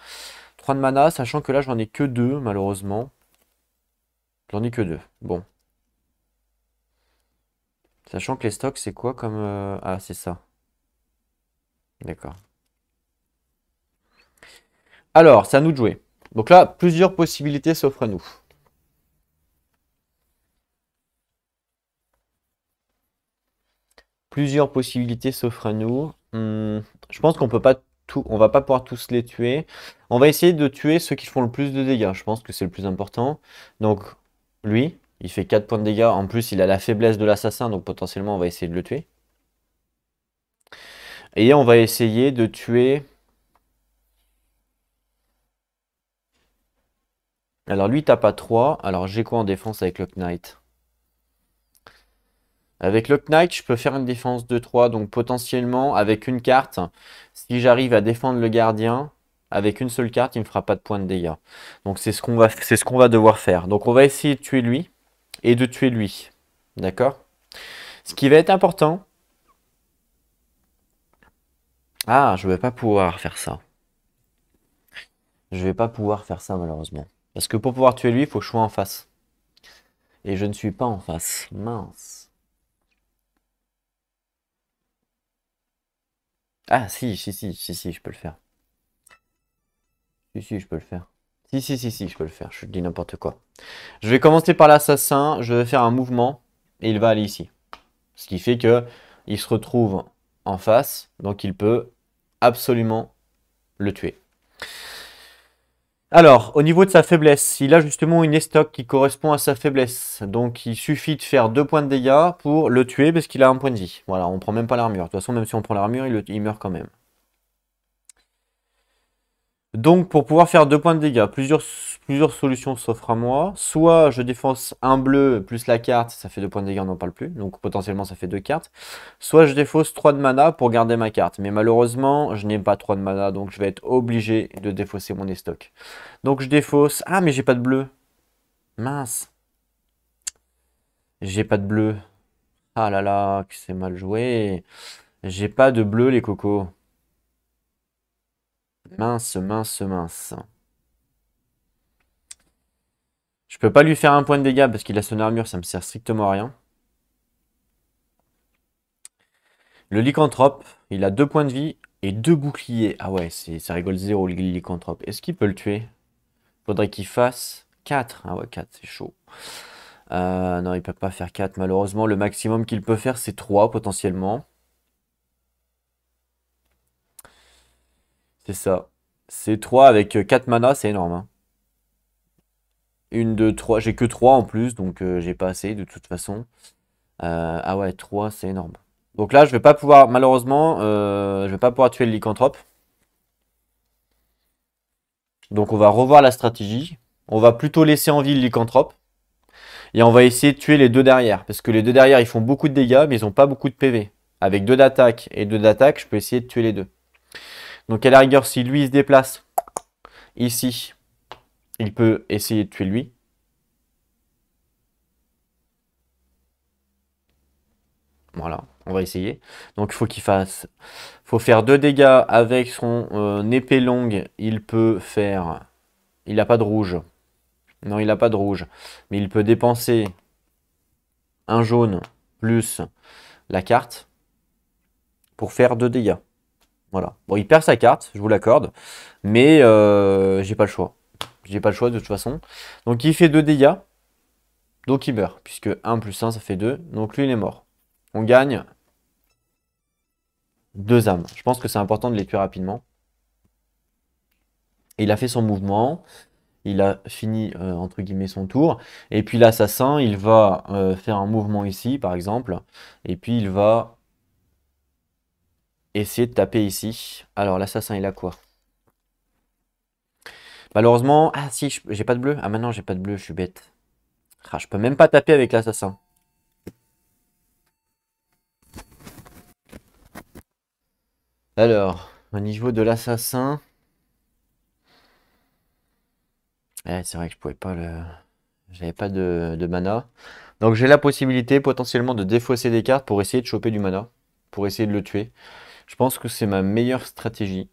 3 de mana, sachant que là, j'en ai que 2, malheureusement. J'en ai que 2. Bon. Sachant que les stocks, c'est quoi comme... Ah, c'est ça. D'accord. Alors, c'est à nous de jouer. Donc là, plusieurs possibilités s'offrent à nous. Plusieurs possibilités s'offrent à nous. Je pense qu'on peut pas tout, on va pas pouvoir tous les tuer. On va essayer de tuer ceux qui font le plus de dégâts. Je pense que c'est le plus important. Donc, lui, il fait 4 points de dégâts. En plus, il a la faiblesse de l'assassin, donc potentiellement, on va essayer de le tuer. Et on va essayer de tuer... Alors, lui, tape à 3. Alors, j'ai quoi en défense avec le Knight? Avec le Knight, je peux faire une défense de 3. Donc, potentiellement, avec une carte, si j'arrive à défendre le gardien, avec une seule carte, il ne me fera pas de points de dégâts. Donc, c'est ce qu'on va devoir faire. Donc, on va essayer de tuer lui et de tuer lui. D'accord? Ce qui va être important... Ah, je vais pas pouvoir faire ça. Je vais pas pouvoir faire ça, malheureusement. Parce que pour pouvoir tuer lui, il faut que je sois en face. Et je ne suis pas en face. Mince. Ah, si, je peux le faire. Si, je peux le faire. Si, je peux le faire. Je dis n'importe quoi. Je vais commencer par l'assassin. Je vais faire un mouvement. Et il va aller ici. Ce qui fait que il se retrouve en face. Donc il peut absolument le tuer. Alors, au niveau de sa faiblesse, il a justement une estoc qui correspond à sa faiblesse. Donc il suffit de faire 2 points de dégâts pour le tuer parce qu'il a un point de vie. Voilà, on prend même pas l'armure. De toute façon, même si on prend l'armure, il meurt quand même. Donc pour pouvoir faire 2 points de dégâts, plusieurs solutions s'offrent à moi. Soit je défonce un bleu plus la carte, ça fait 2 points de dégâts, on n'en parle plus. Donc potentiellement ça fait 2 cartes. Soit je défausse 3 de mana pour garder ma carte. Mais malheureusement, je n'ai pas 3 de mana, donc je vais être obligé de défausser mon estoc. Donc je défausse... Ah mais j'ai pas de bleu. Mince. J'ai pas de bleu. Ah là là, que c'est mal joué. J'ai pas de bleu les cocos. Mince. Je peux pas lui faire un point de dégâts parce qu'il a son armure, ça me sert strictement à rien. Le lycanthrope, il a 2 points de vie et 2 boucliers. Ah ouais, ça rigole zéro le lycanthrope. Est-ce qu'il peut le tuer? Faudrait qu'il fasse 4. Ah ouais, 4, c'est chaud. Non, il peut pas faire 4 malheureusement. Le maximum qu'il peut faire, c'est 3 potentiellement. C'est ça. C'est 3 avec 4 mana, c'est énorme, hein. Une, 2, 3. J'ai que 3 en plus, donc j'ai pas assez de toute façon. Ah ouais, 3, c'est énorme. Donc là, je vais pas pouvoir, malheureusement, je vais pas pouvoir tuer le lycanthrope. Donc on va revoir la stratégie. On va plutôt laisser en vie le lycanthrope. Et on va essayer de tuer les deux derrière. Parce que les deux derrière, ils font beaucoup de dégâts, mais ils n'ont pas beaucoup de PV. Avec 2 d'attaque et 2 d'attaque, je peux essayer de tuer les deux. Donc à la rigueur, si lui il se déplace ici, il peut essayer de tuer lui. Voilà, on va essayer. Donc il faut qu'il fasse... faut faire 2 dégâts avec son épée longue. Il peut faire... Il n'a pas de rouge. Non, il n'a pas de rouge. Mais il peut dépenser un jaune plus la carte pour faire 2 dégâts. Voilà. Bon, il perd sa carte, je vous l'accorde. Mais j'ai pas le choix. J'ai pas le choix de toute façon. Donc il fait 2 dégâts. Donc il meurt. Puisque 1 plus 1, ça fait 2. Donc lui, il est mort. On gagne 2 âmes. Je pense que c'est important de les tuer rapidement. Et il a fait son mouvement. Il a fini, entre guillemets, son tour. Et puis l'assassin, il va faire un mouvement ici, par exemple. Et puis il va essayer de taper ici. Alors l'assassin, il a quoi? Malheureusement... Ah si, j'ai pas de bleu. Ah maintenant, j'ai pas de bleu, je suis bête. Ah, je peux même pas taper avec l'assassin. Alors, au niveau de l'assassin... c'est vrai que je pouvais pas le... J'avais pas de mana. Donc j'ai la possibilité potentiellement de défausser des cartes pour essayer de choper du mana. Pour essayer de le tuer. Je pense que c'est ma meilleure stratégie.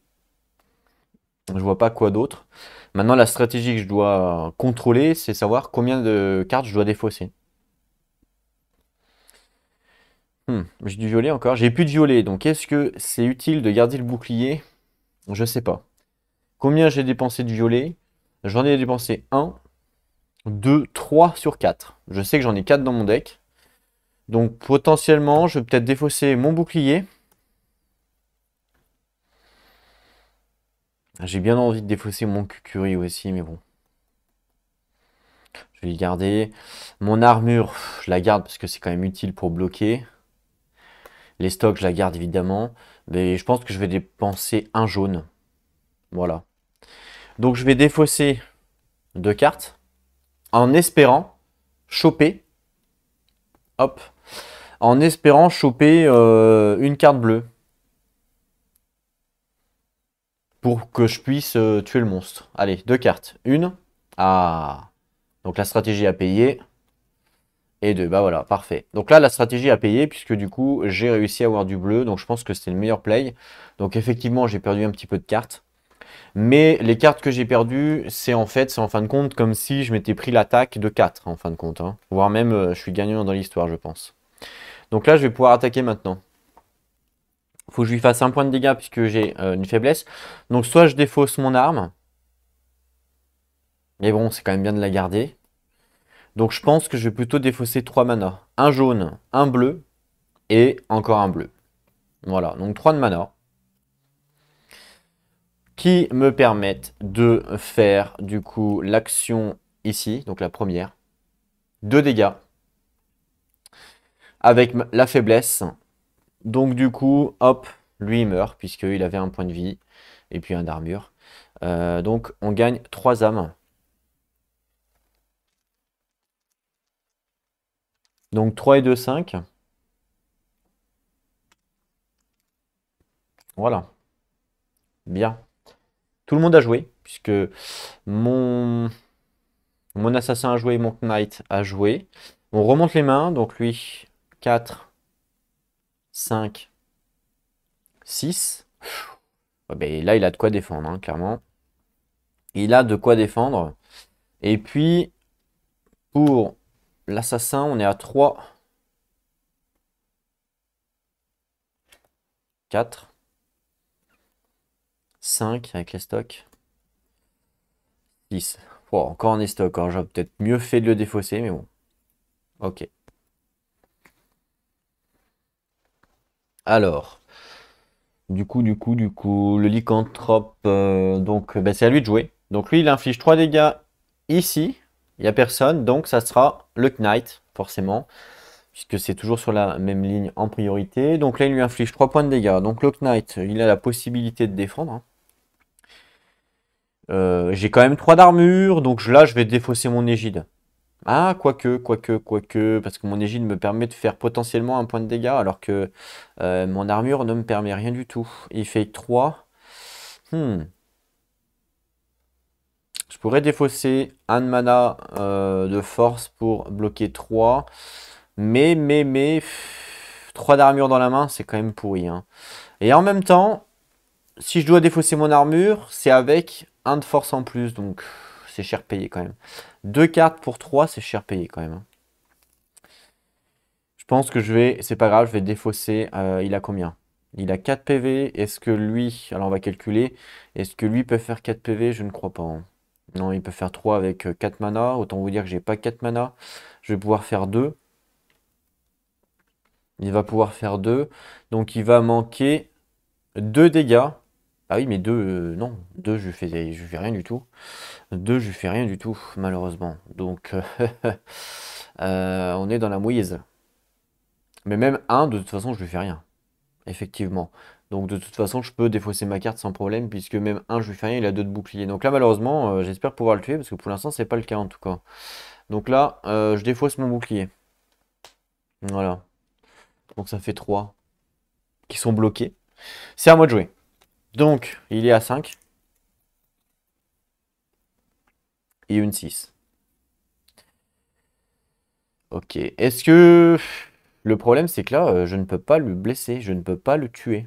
Je vois pas quoi d'autre. Maintenant, la stratégie que je dois contrôler, c'est savoir combien de cartes je dois défausser. J'ai du violet encore. J'ai plus de violet. Donc est-ce que c'est utile de garder le bouclier? Je sais pas. Combien j'ai dépensé de violet? J'en ai dépensé 1, 2, 3 sur 4. Je sais que j'en ai 4 dans mon deck. Donc potentiellement, je vais peut-être défausser mon bouclier. J'ai bien envie de défausser mon Kukuri aussi, mais bon. Je vais le garder. Mon armure, je la garde parce que c'est quand même utile pour bloquer. Les stocks, je la garde évidemment. Mais je pense que je vais dépenser un jaune. Voilà. Donc je vais défausser 2 cartes. En espérant choper. Hop. En espérant choper une carte bleue. Pour que je puisse tuer le monstre. Allez, 2 cartes. Une. Ah. Donc la stratégie a payé. Et 2, bah voilà, parfait. Donc là, la stratégie a payé puisque du coup, j'ai réussi à avoir du bleu. Donc je pense que c'était le meilleur play. Donc effectivement, j'ai perdu un petit peu de cartes. Mais les cartes que j'ai perdues, c'est en fin de compte comme si je m'étais pris l'attaque de 4 en fin de compte. Hein. Voire même, je suis gagnant dans l'histoire, je pense. Donc là, je vais pouvoir attaquer maintenant. Faut que je lui fasse un point de dégâts puisque j'ai une faiblesse. Donc soit je défausse mon arme. Mais bon, c'est quand même bien de la garder. Donc je pense que je vais plutôt défausser 3 mana. Un jaune, un bleu et encore un bleu. Voilà, donc 3 de mana. Qui me permettent de faire du coup l'action ici, donc la première. 2 dégâts. Avec la faiblesse. Donc du coup, hop, lui il meurt puisqu'il avait un point de vie et puis un d'armure. Donc on gagne 3 âmes. Donc 3 et 2, 5. Voilà. Bien. Tout le monde a joué, puisque mon, mon assassin a joué, mon knight a joué. On remonte les mains, donc lui, 4, 5, 6. Ouais, ben là, il a de quoi défendre, hein, clairement. Il a de quoi défendre. Et puis, pour l'assassin, on est à 3, 4, 5 avec les stocks. 10. Oh, encore en stock. Alors, j'aurais peut-être mieux fait de le défausser, mais bon. Ok. Alors, le lycanthrope, donc ben, c'est à lui de jouer. Donc lui, il inflige 3 dégâts ici. Il n'y a personne, donc ça sera le knight, forcément. Puisque c'est toujours sur la même ligne en priorité. Donc là, il lui inflige 3 points de dégâts. Donc le knight, il a la possibilité de défendre. Hein. J'ai quand même 3 d'armure, donc là, je vais défausser mon égide. Ah, quoique, parce que mon égide me permet de faire potentiellement un point de dégâts, alors que mon armure ne me permet rien du tout. Il fait 3. Je pourrais défausser un de mana de force pour bloquer 3. Mais 3 d'armure dans la main, c'est quand même pourri. Hein. Et en même temps, si je dois défausser mon armure, c'est avec un de force en plus, donc c'est cher payé quand même. 2 cartes pour 3, c'est cher payé quand même. Hein. Je pense que c'est pas grave, je vais défausser. Il a combien? Il a 4 PV. Est-ce que lui, alors on va calculer, est-ce que lui peut faire 4 PV? Je ne crois pas. Hein. Non, il peut faire 3 avec 4 mana. Autant vous dire que j'ai pas 4 mana. Je vais pouvoir faire 2. Il va pouvoir faire 2. Donc il va manquer 2 dégâts. Ah oui, mais 2, non. 2, je lui fais rien du tout. 2, je lui fais rien du tout, malheureusement. Donc, on est dans la mouise. Mais même 1, de toute façon, je lui fais rien. Effectivement. Donc, de toute façon, je peux défausser ma carte sans problème, puisque même 1, je lui fais rien, il a 2 de bouclier. Donc là, malheureusement, j'espère pouvoir le tuer, parce que pour l'instant, c'est pas le cas en tout cas. Donc là, je défausse mon bouclier. Voilà. Donc ça fait 3 qui sont bloqués. C'est à moi de jouer. Donc, il est à 5. Et une 6. Ok. Est-ce que... Le problème, c'est que là, je ne peux pas le blesser. Je ne peux pas le tuer.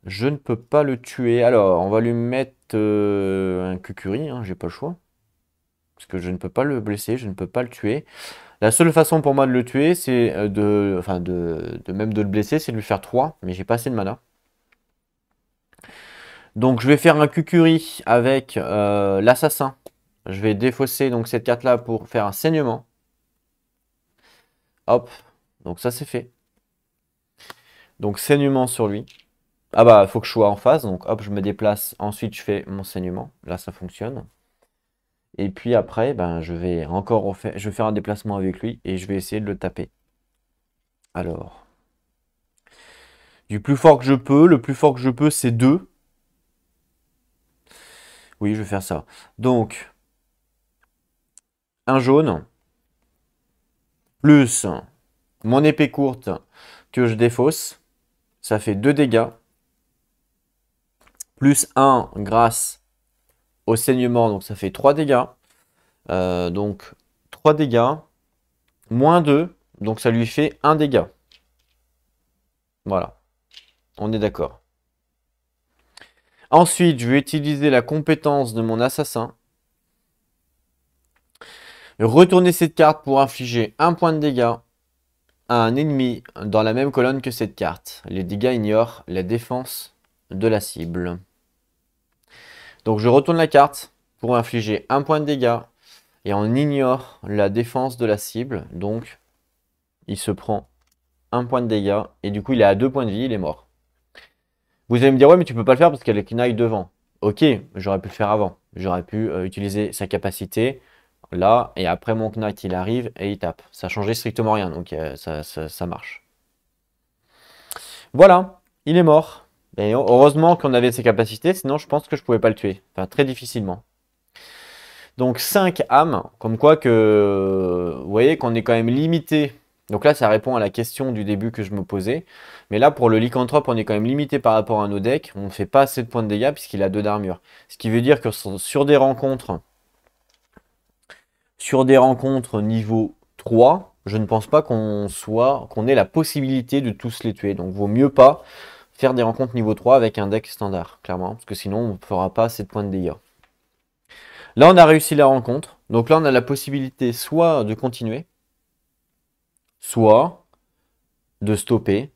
Je ne peux pas le tuer. Alors, on va lui mettre un Kukuri, hein, j'ai pas le choix. Parce que je ne peux pas le blesser, je ne peux pas le tuer. La seule façon pour moi de le tuer, c'est Enfin, même de le blesser, c'est de lui faire 3. Mais j'ai pas assez de mana. Donc, je vais faire un Kukuri avec l'assassin. Je vais défausser donc cette carte-là pour faire un saignement. Hop. Donc, ça, c'est fait. Donc, saignement sur lui. Ah bah, il faut que je sois en phase. Donc, hop, je me déplace. Ensuite, je fais mon saignement. Là, ça fonctionne. Et puis après, ben, je vais faire un déplacement avec lui et je vais essayer de le taper. Alors, du plus fort que je peux, le plus fort que je peux, c'est 2. Oui, je vais faire ça. Donc, un jaune, plus mon épée courte que je défausse, ça fait 2 dégâts, plus 1 grâce au saignement, donc ça fait 3 dégâts. Donc, 3 dégâts, moins 2, donc ça lui fait 1 dégât. Voilà, on est d'accord. Ensuite, je vais utiliser la compétence de mon assassin. Retourner cette carte pour infliger 1 point de dégâts à un ennemi dans la même colonne que cette carte. Les dégâts ignorent la défense de la cible. Donc je retourne la carte pour infliger 1 point de dégâts et on ignore la défense de la cible. Donc il se prend 1 point de dégâts et du coup il est à 2 points de vie, il est mort. Vous allez me dire ouais mais tu peux pas le faire parce qu'il y a le Knight devant. Ok, j'aurais pu le faire avant. J'aurais pu utiliser sa capacité là, et après mon Knight il arrive et il tape. Ça changeait strictement rien, donc ça marche. Voilà, il est mort. Et heureusement qu'on avait ses capacités, sinon je pense que je pouvais pas le tuer. Enfin, très difficilement. Donc 5 âmes, comme quoi que vous voyez qu'on est quand même limité. Donc là, ça répond à la question du début que je me posais. Mais là, pour le lycanthrope, on est quand même limité par rapport à nos decks. On ne fait pas assez de points de dégâts puisqu'il a 2 d'armure. Ce qui veut dire que sur des rencontres niveau 3, je ne pense pas qu'on ait la possibilité de tous les tuer. Donc vaut mieux pas faire des rencontres niveau 3 avec un deck standard, clairement, parce que sinon on ne fera pas assez de points de dégâts. Là on a réussi la rencontre, donc là on a la possibilité soit de continuer, soit de stopper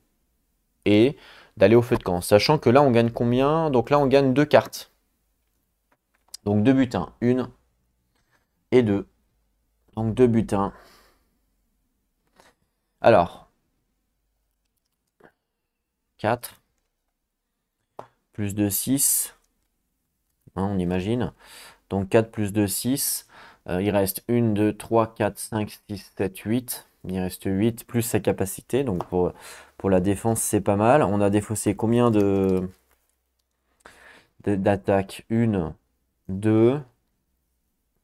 et d'aller au feu de camp. Sachant que là on gagne combien? Donc là on gagne 2 cartes. Donc 2 butins, 1 et 2. Donc 2 butins. Alors, 4, plus 2, 6, hein, on imagine. Donc 4 plus 2, 6. Il reste 1, 2, 3, 4, 5, 6, 7, 8. Il reste 8 plus sa capacité. Donc pour la défense, c'est pas mal. On a défaussé combien d'attaques? 1, 2,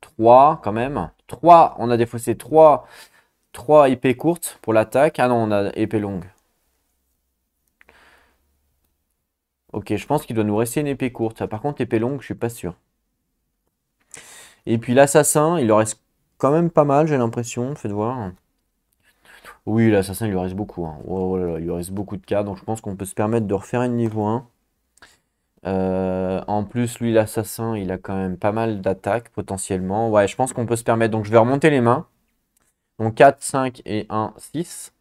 3 quand même. 3, on a défaussé 3 épées courtes pour l'attaque. Ah non, on a épée longue. Ok, je pense qu'il doit nous rester une épée courte. Par contre, épée longue, je suis pas sûr. Et puis l'assassin, il leur reste quand même pas mal, j'ai l'impression. Faites voir. Oui, l'assassin, il lui reste beaucoup, hein. Oh là là, il lui reste beaucoup de cas, donc je pense qu'on peut se permettre de refaire une niveau 1. En plus, lui, l'assassin, il a quand même pas mal d'attaques potentiellement. Ouais, je pense qu'on peut se permettre. Donc je vais remonter les mains. Donc 4, 5 et 1, 6.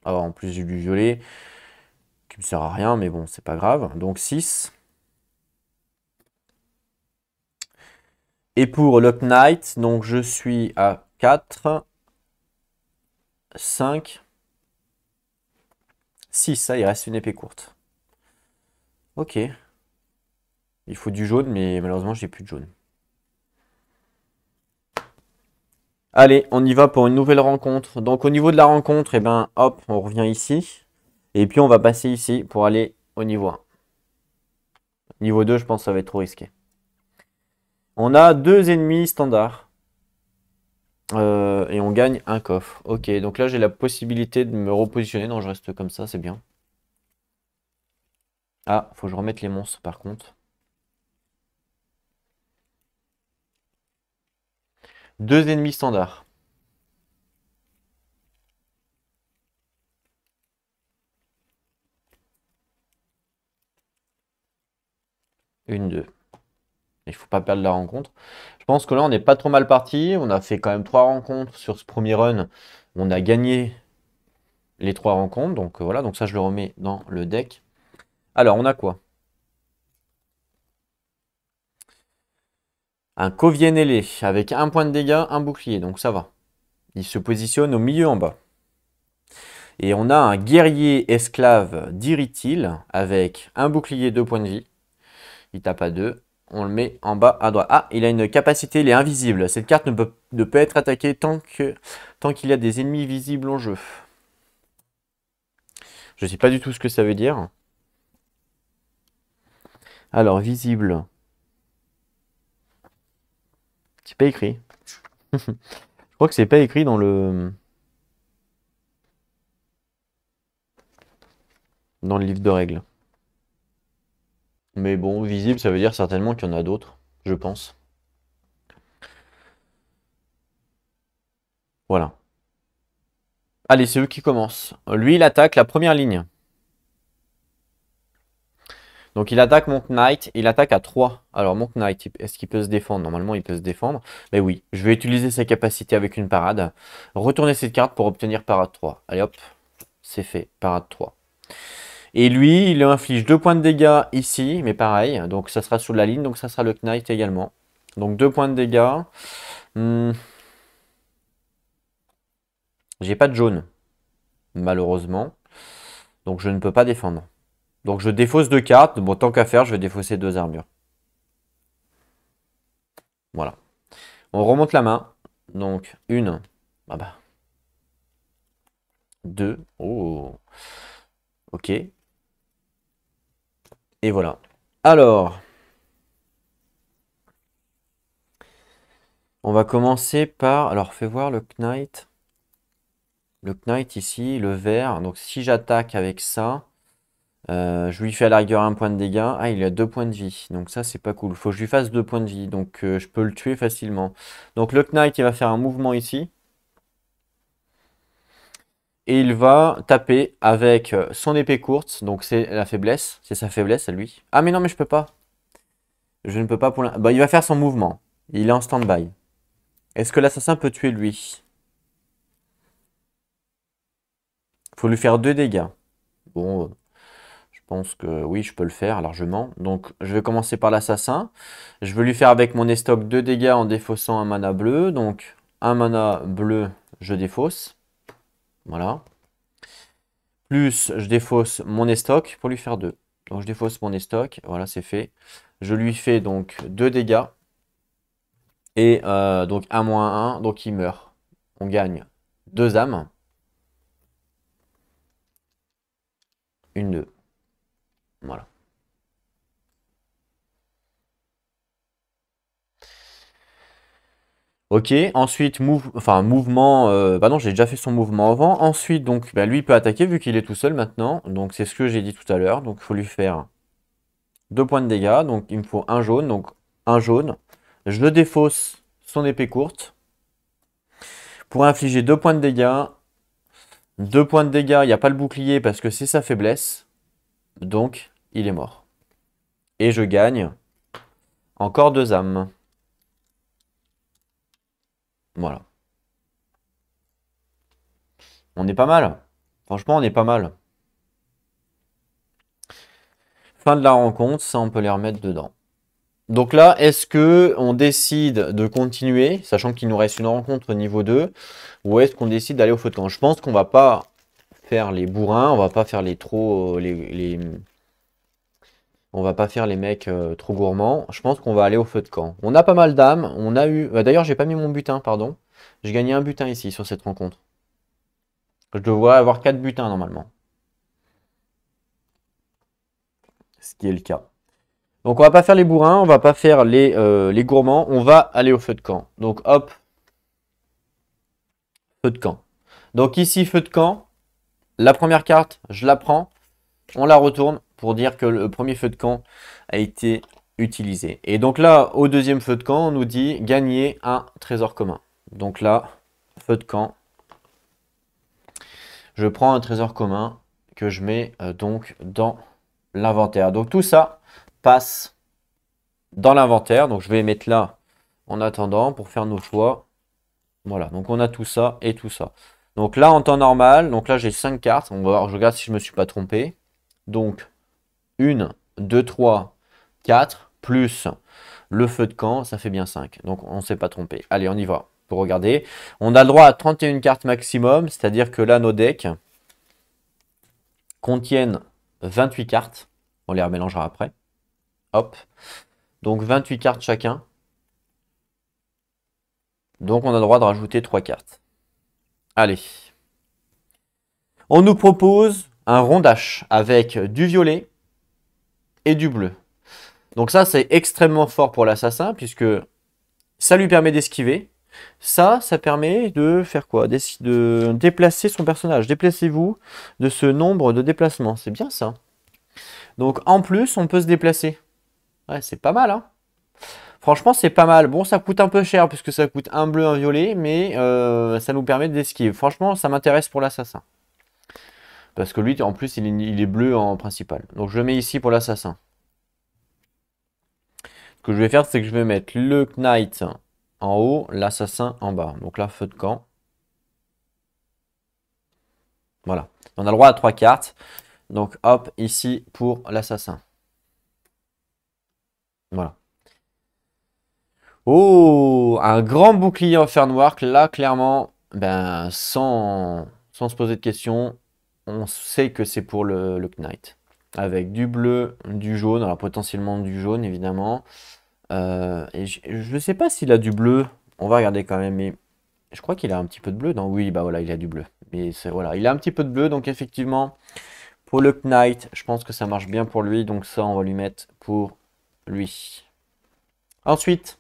Alors en plus, j'ai du violet qui me sert à rien, mais bon, c'est pas grave. Donc 6. Et pour Lock Knight, donc je suis à 4, 5, 6. Ça, il reste une épée courte. Ok. Il faut du jaune, mais malheureusement, j'ai plus de jaune. Allez, on y va pour une nouvelle rencontre. Donc au niveau de la rencontre, eh ben, hop, on revient ici. Et puis on va passer ici pour aller au niveau 1. Niveau 2, je pense que ça va être trop risqué. On a 2 ennemis standards. Et on gagne un coffre. Ok, donc là j'ai la possibilité de me repositionner. Non, je reste comme ça, c'est bien. Ah, faut que je remette les monstres par contre. 2 ennemis standards. Une, deux. Il faut pas perdre la rencontre. Je pense que là, on n'est pas trop mal parti. On a fait quand même 3 rencontres sur ce premier run. On a gagné les 3 rencontres. Donc voilà, donc ça, je le remets dans le deck. Alors, on a quoi? Un Kovienele avec 1 point de dégâts, un bouclier. Donc ça va. Il se positionne au milieu en bas. Et on a un guerrier esclave d'Iritil avec un bouclier, 2 points de vie. Il tape à 2. On le met en bas à droite. Ah, il a une capacité, il est invisible. Cette carte ne peut être attaquée tant qu'il y a des ennemis visibles en jeu. Je ne sais pas du tout ce que ça veut dire. Alors, visible. C'est pas écrit. Je crois que c'est pas écrit dans le livre de règles. Mais bon, visible, ça veut dire certainement qu'il y en a d'autres, je pense. Voilà. Allez, c'est eux qui commencent. Lui, il attaque la première ligne. Donc il attaque Monk Knight, il attaque à 3. Alors Monk Knight, est-ce qu'il peut se défendre? Normalement il peut se défendre. Mais oui, je vais utiliser sa capacité avec une parade. Retourner cette carte pour obtenir parade 3. Allez hop, c'est fait, parade 3. Et lui, il inflige 2 points de dégâts ici, mais pareil. Donc ça sera sur la ligne, donc ça sera le Knight également. Donc 2 points de dégâts. J'ai pas de jaune, malheureusement. Donc je ne peux pas défendre. Donc je défausse 2 cartes. Bon, tant qu'à faire, je vais défausser 2 armures. Voilà. On remonte la main. Donc, une. Ah bah. 2. Oh. Ok. Et voilà. Alors, on va commencer par... Alors, fais voir le Knight. Le Knight ici, le vert. Donc, si j'attaque avec ça, je lui fais à la rigueur 1 point de dégâts. Ah, il a 2 points de vie. Donc ça, c'est pas cool. Faut que je lui fasse 2 points de vie. Donc, je peux le tuer facilement. Donc, le Knight, il va faire un mouvement ici. Et il va taper avec son épée courte. Donc, c'est la faiblesse. C'est sa faiblesse à lui. Ah, mais non, mais je peux pas. Je ne peux pas pour l'instant. Bah, il va faire son mouvement. Il est en stand-by. Est-ce que l'assassin peut tuer lui? Faut lui faire 2 dégâts. Bon, je pense que oui, je peux le faire largement. Donc, je vais commencer par l'assassin. Je vais lui faire avec mon estoc 2 dégâts en défaussant un mana bleu. Donc, un mana bleu, je défausse. Voilà. Plus, je défausse mon estoc pour lui faire 2. Donc, je défausse mon estoc. Voilà, c'est fait. Je lui fais donc 2 dégâts. Et donc, 1 moins 1. Donc, il meurt. On gagne 2 âmes. Une, 2. Voilà. Ok, ensuite, mouvement. Bah non, j'ai déjà fait son mouvement avant. Ensuite, donc, bah, lui, il peut attaquer vu qu'il est tout seul maintenant. Donc, c'est ce que j'ai dit tout à l'heure. Donc, il faut lui faire 2 points de dégâts. Donc, il me faut un jaune. Donc, un jaune. Je le défausse son épée courte. Pour infliger 2 points de dégâts. 2 points de dégâts, il n'y a pas le bouclier parce que c'est sa faiblesse. Donc, il est mort. Et je gagne encore 2 âmes. Voilà. On est pas mal. Franchement, on est pas mal. Fin de la rencontre, ça on peut les remettre dedans. Donc là, est-ce que on décide de continuer, sachant qu'il nous reste une rencontre au niveau 2, ou est-ce qu'on décide d'aller au feu de camp? Je pense qu'on va pas faire les bourrins, on va pas faire on va pas faire les mecs trop gourmands. Je pense qu'on va aller au feu de camp. On a pas mal d'âmes, on a eu... D'ailleurs, j'ai pas mis mon butin, pardon. J'ai gagné un butin ici sur cette rencontre. Je devrais avoir 4 butins normalement. Ce qui est le cas. Donc on va pas faire les bourrins, on va pas faire les gourmands, on va aller au feu de camp. Donc hop, feu de camp. Donc ici, feu de camp. La première carte, je la prends. On la retourne pour dire que le premier feu de camp a été utilisé. Et donc là, au deuxième feu de camp, on nous dit gagner un trésor commun. Donc là, feu de camp. Je prends un trésor commun que je mets donc dans l'inventaire. Donc tout ça passe dans l'inventaire. Donc je vais les mettre là en attendant pour faire nos choix. Voilà, donc on a tout ça et tout ça. Donc là en temps normal, donc là j'ai 5 cartes. On va voir, je regarde si je me suis pas trompé. Donc 1, 2, 3, 4, plus le feu de camp, ça fait bien 5. Donc on ne s'est pas trompé. Allez, on y va. Pour regarder. On a le droit à 31 cartes maximum, c'est-à-dire que là nos decks contiennent 28 cartes. On les remélangera après. Hop. Donc 28 cartes chacun. Donc on a le droit de rajouter 3 cartes. Allez. On nous propose un rondache avec du violet et du bleu. Donc ça c'est extrêmement fort pour l'assassin puisque ça lui permet d'esquiver. Ça permet de faire quoi? De déplacer son personnage. Déplacez-vous de ce nombre de déplacements. C'est bien ça. Donc en plus on peut se déplacer. Ouais, c'est pas mal, hein. Franchement, c'est pas mal. Bon, ça coûte un peu cher puisque ça coûte un bleu, un violet, mais ça nous permet d'esquiver. Franchement, ça m'intéresse pour l'assassin. Parce que lui, en plus, il est bleu en principal. Donc, je le mets ici pour l'assassin. Ce que je vais faire, c'est que je vais mettre le Knight en haut, l'assassin en bas. Donc là, feu de camp. Voilà. On a le droit à 3 cartes. Donc, hop, ici pour l'assassin. Voilà. Oh, un grand bouclier en Fernwark. Là, clairement, ben, sans se poser de questions, on sait que c'est pour le Knight. Avec du bleu, du jaune, alors potentiellement du jaune, évidemment. Et je ne sais pas s'il a du bleu. On va regarder quand même, mais je crois qu'il a un petit peu de bleu. Non, oui, bah voilà, il a du bleu. Mais voilà, il a un petit peu de bleu, donc effectivement, pour le Knight, je pense que ça marche bien pour lui. Donc ça, on va lui mettre pour lui. Ensuite.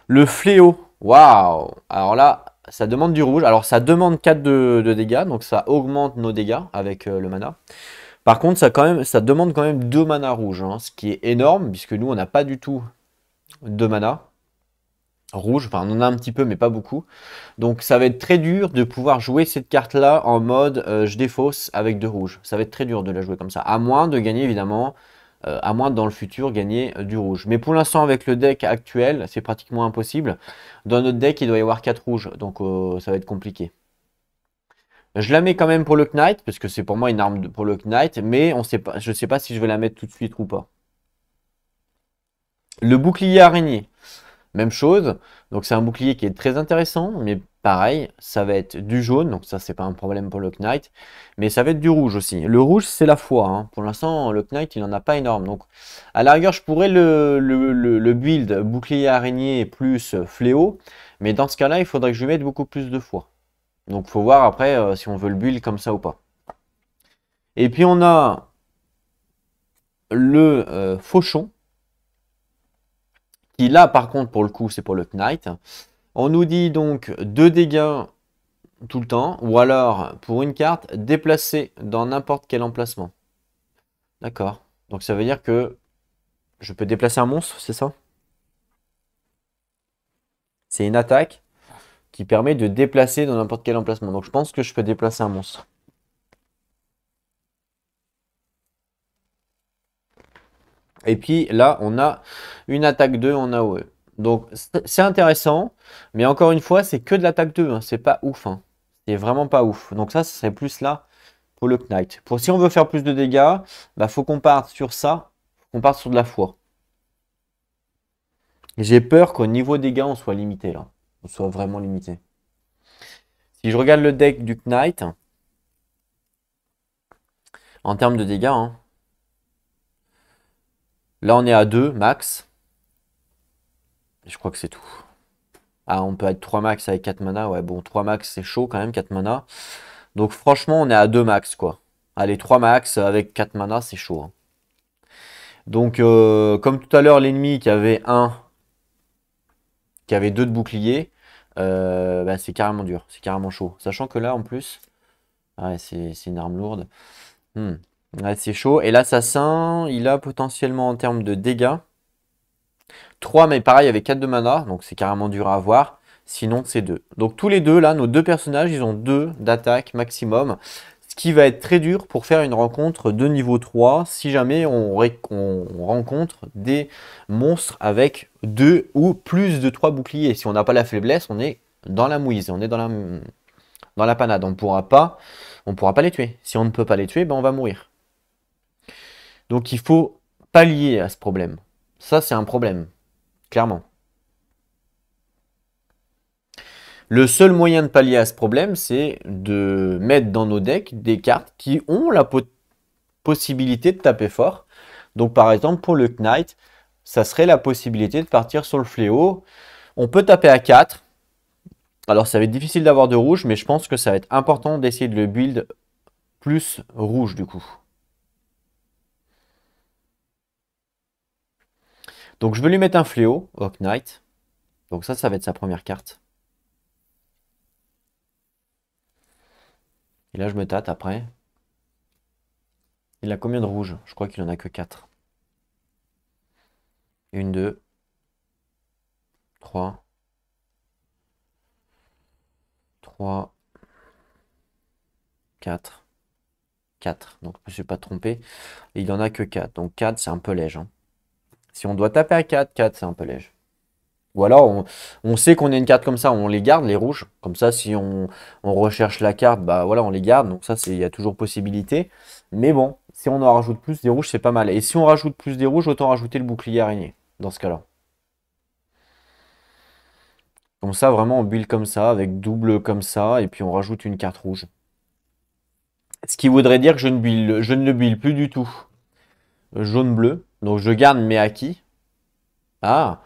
Le fléau, waouh! Alors là, ça demande du rouge. Alors ça demande 4 de dégâts, donc ça augmente nos dégâts avec le mana. Par contre, ça demande quand même 2 mana rouges, hein, ce qui est énorme, puisque nous, on n'a pas du tout de mana rouge. Enfin, on en a un petit peu, mais pas beaucoup. Donc ça va être très dur de pouvoir jouer cette carte-là en mode je défausse avec 2 rouges. Ça va être très dur de la jouer comme ça. À moins de gagner, évidemment, à moins de, dans le futur gagner du rouge. Mais pour l'instant, avec le deck actuel, c'est pratiquement impossible. Dans notre deck, il doit y avoir 4 rouges, donc ça va être compliqué. Je la mets quand même pour le Knight, parce que c'est pour moi une arme pour le Knight, mais je ne sais pas si je vais la mettre tout de suite ou pas. Le bouclier araignée, même chose. Donc c'est un bouclier qui est très intéressant, mais pareil, ça va être du jaune, donc ça c'est pas un problème pour le Knight, mais ça va être du rouge aussi. Le rouge c'est la foi, hein. Pour l'instant le Knight il en a pas énorme, donc à la rigueur je pourrais le build bouclier araignée plus fléau, mais dans ce cas-là il faudrait que je lui mette beaucoup plus de foi. Donc faut voir après si on veut le build comme ça ou pas. Et puis on a le fauchon, qui là par contre pour le coup c'est pour le Knight. On nous dit donc 2 dégâts tout le temps, ou alors pour une carte, déplacée dans n'importe quel emplacement. D'accord. Donc ça veut dire que je peux déplacer un monstre, c'est ça? C'est une attaque qui permet de déplacer dans n'importe quel emplacement. Donc je pense que je peux déplacer un monstre. Et puis là, on a une attaque 2 en AOE. Donc c'est intéressant, mais encore une fois, c'est que de l'attaque 2, hein. C'est pas ouf, hein. C'est vraiment pas ouf. Donc ça, ce serait plus là pour le Knight. Pour si on veut faire plus de dégâts, bah, faut qu'on parte sur ça, faut qu'on parte sur de la foi. J'ai peur qu'au niveau dégâts, on soit limité là. On soit vraiment limité. Si je regarde le deck du Knight, en termes de dégâts, hein, là on est à 2 max. Je crois que c'est tout. Ah, on peut être 3 max avec 4 mana. Ouais, bon, 3 max c'est chaud quand même, 4 mana. Donc franchement, on est à 2 max quoi. Allez, 3 max avec 4 mana, c'est chaud, hein. Donc, comme tout à l'heure, l'ennemi qui avait 2 de bouclier, bah, c'est carrément dur, c'est carrément chaud. Sachant que là, en plus, ouais, c'est une arme lourde. Ouais, c'est chaud. Et l'assassin, il a potentiellement en termes de dégâts 3, mais pareil avec 4 de mana, donc c'est carrément dur à avoir. Sinon, c'est 2. Donc tous les deux, là, nos deux personnages, ils ont 2 d'attaque maximum. Ce Ce qui va être très dur pour faire une rencontre de niveau 3 si jamais on rencontre des monstres avec 2 ou plus de 3 boucliers. Si on n'a pas la faiblesse, on est dans la mouise, on est dans la panade. On pourra pas les tuer. Si on ne peut pas les tuer, ben on va mourir. Donc il faut pallier à ce problème. Ça, c'est un problème, clairement. Le seul moyen de pallier à ce problème, c'est de mettre dans nos decks des cartes qui ont la possibilité de taper fort. Donc par exemple, pour le Knight, ça serait la possibilité de partir sur le fléau. On peut taper à 4. Alors ça va être difficile d'avoir de rouge, mais je pense que ça va être important d'essayer de le build plus rouge du coup. Donc je vais lui mettre un fléau au Knight. Donc ça va être sa première carte. Et là je me tâte après. Il a combien de rouge? Je crois qu'il en a que 4. 1, 2, 3, 3, 4, 4. Donc je ne me suis pas trompé. Et il en a que 4. Donc 4, c'est un peu léger. Hein. Si on doit taper à 4, 4, c'est un peu léger. Ou alors, on sait qu'on a une carte comme ça, on les garde, les rouges. Comme ça, si on recherche la carte, bah voilà, on les garde. Donc ça, il y a toujours possibilité. Mais bon, si on en rajoute plus des rouges, c'est pas mal. Et si on rajoute plus des rouges, autant rajouter le bouclier araignée, dans ce cas-là. Comme ça, vraiment, on build comme ça, avec double comme ça, et puis on rajoute une carte rouge. Ce qui voudrait dire que je ne le build plus du tout. Jaune-bleu. Donc je garde mes acquis. Ah,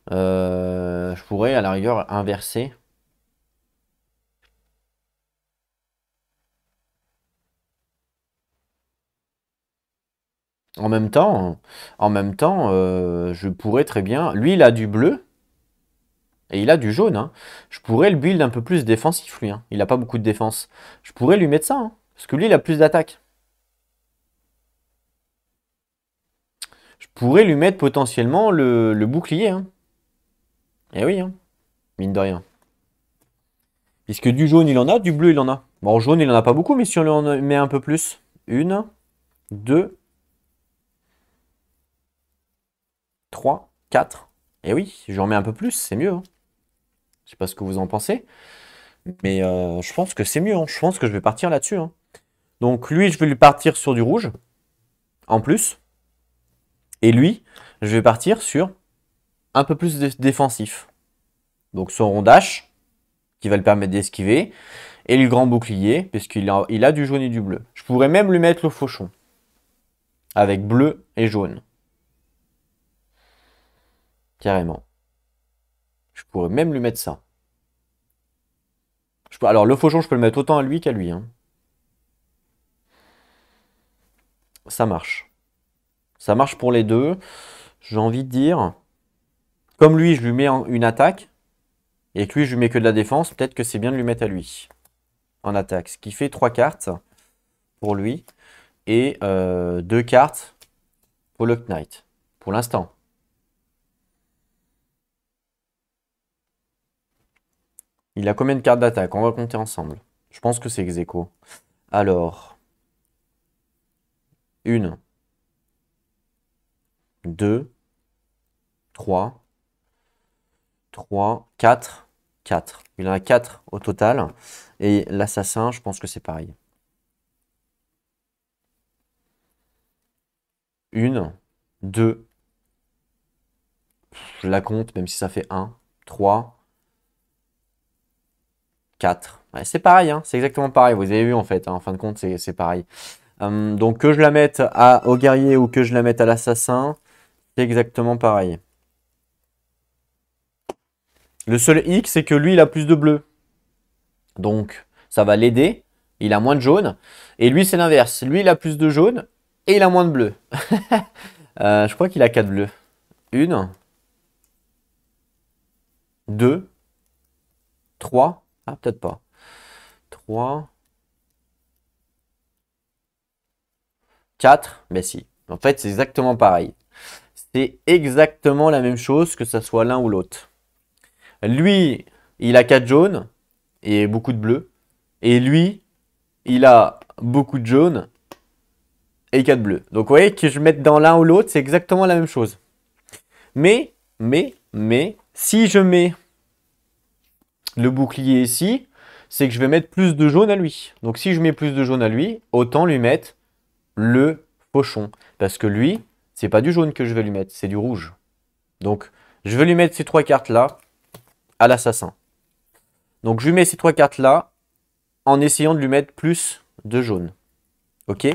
je pourrais à la rigueur inverser. En même temps, je pourrais très bien. Lui, il a du bleu et il a du jaune. Hein. Je pourrais le build un peu plus défensif, lui. Hein. Il n'a pas beaucoup de défense. Je pourrais lui mettre ça. Hein, parce que lui, il a plus d'attaque. Je pourrais lui mettre potentiellement le bouclier. Hein. Eh oui, hein, mine de rien. Puisque du jaune, il en a, du bleu, il en a. Bon, jaune, il en a pas beaucoup, mais si on lui en met un peu plus. 1, 2, 3, 4. Eh oui, si j'en mets un peu plus, c'est mieux. Hein. Je sais pas ce que vous en pensez. Mais je pense que c'est mieux. Hein. Je pense que je vais partir là-dessus. Hein. Donc lui, je vais lui partir sur du rouge. En plus. Et lui, je vais partir sur un peu plus défensif. Donc son rondage, qui va le permettre d'esquiver. Et le grand bouclier, puisqu'il a du jaune et du bleu. Je pourrais même lui mettre le fauchon. Avec bleu et jaune. Carrément. Je pourrais même lui mettre ça. Alors le fauchon, je peux le mettre autant à lui qu'à lui. Hein. Ça marche. Ça marche pour les deux. J'ai envie de dire, comme lui, je lui mets une attaque, et que lui, je lui mets que de la défense, peut-être que c'est bien de lui mettre à lui, en attaque. Ce qui fait 3 cartes pour lui, et 2 cartes pour le Knight, pour l'instant. Il a combien de cartes d'attaque? On va compter ensemble. Je pense que c'est ex-aequo. Alors, 1, 2, 3, 3, 4, 4. Il en a 4 au total. Et l'assassin, je pense que c'est pareil. 1, 2, je la compte, même si ça fait 1, 3, 4. Ouais, c'est pareil, hein, c'est exactement pareil. Vous avez vu en fait, hein, en fin de compte, c'est pareil. Donc que je la mette au guerrier ou que je la mette à l'assassin, c'est exactement pareil. Le seul hic, c'est que lui, il a plus de bleu. Donc, ça va l'aider. Il a moins de jaune. Et lui, c'est l'inverse. Lui, il a plus de jaune et il a moins de bleu. Je crois qu'il a 4 bleus. 1, 2, 3. Ah, peut-être pas. 3, 4. Mais si. En fait, c'est exactement pareil. C'est exactement la même chose que ça soit l'un ou l'autre. Lui, il a 4 jaunes et beaucoup de bleus. Et lui, il a beaucoup de jaune et 4 bleus. Donc vous voyez que je mette dans l'un ou l'autre, c'est exactement la même chose. Mais, si je mets le bouclier ici, c'est que je vais mettre plus de jaune à lui. Donc si je mets plus de jaune à lui, autant lui mettre le fauchon. Parce que lui, c'est pas du jaune que je vais lui mettre, c'est du rouge. Donc je vais lui mettre ces 3 cartes-là à l'assassin. Donc je lui mets ces 3 cartes-là en essayant de lui mettre plus de jaune. Ok?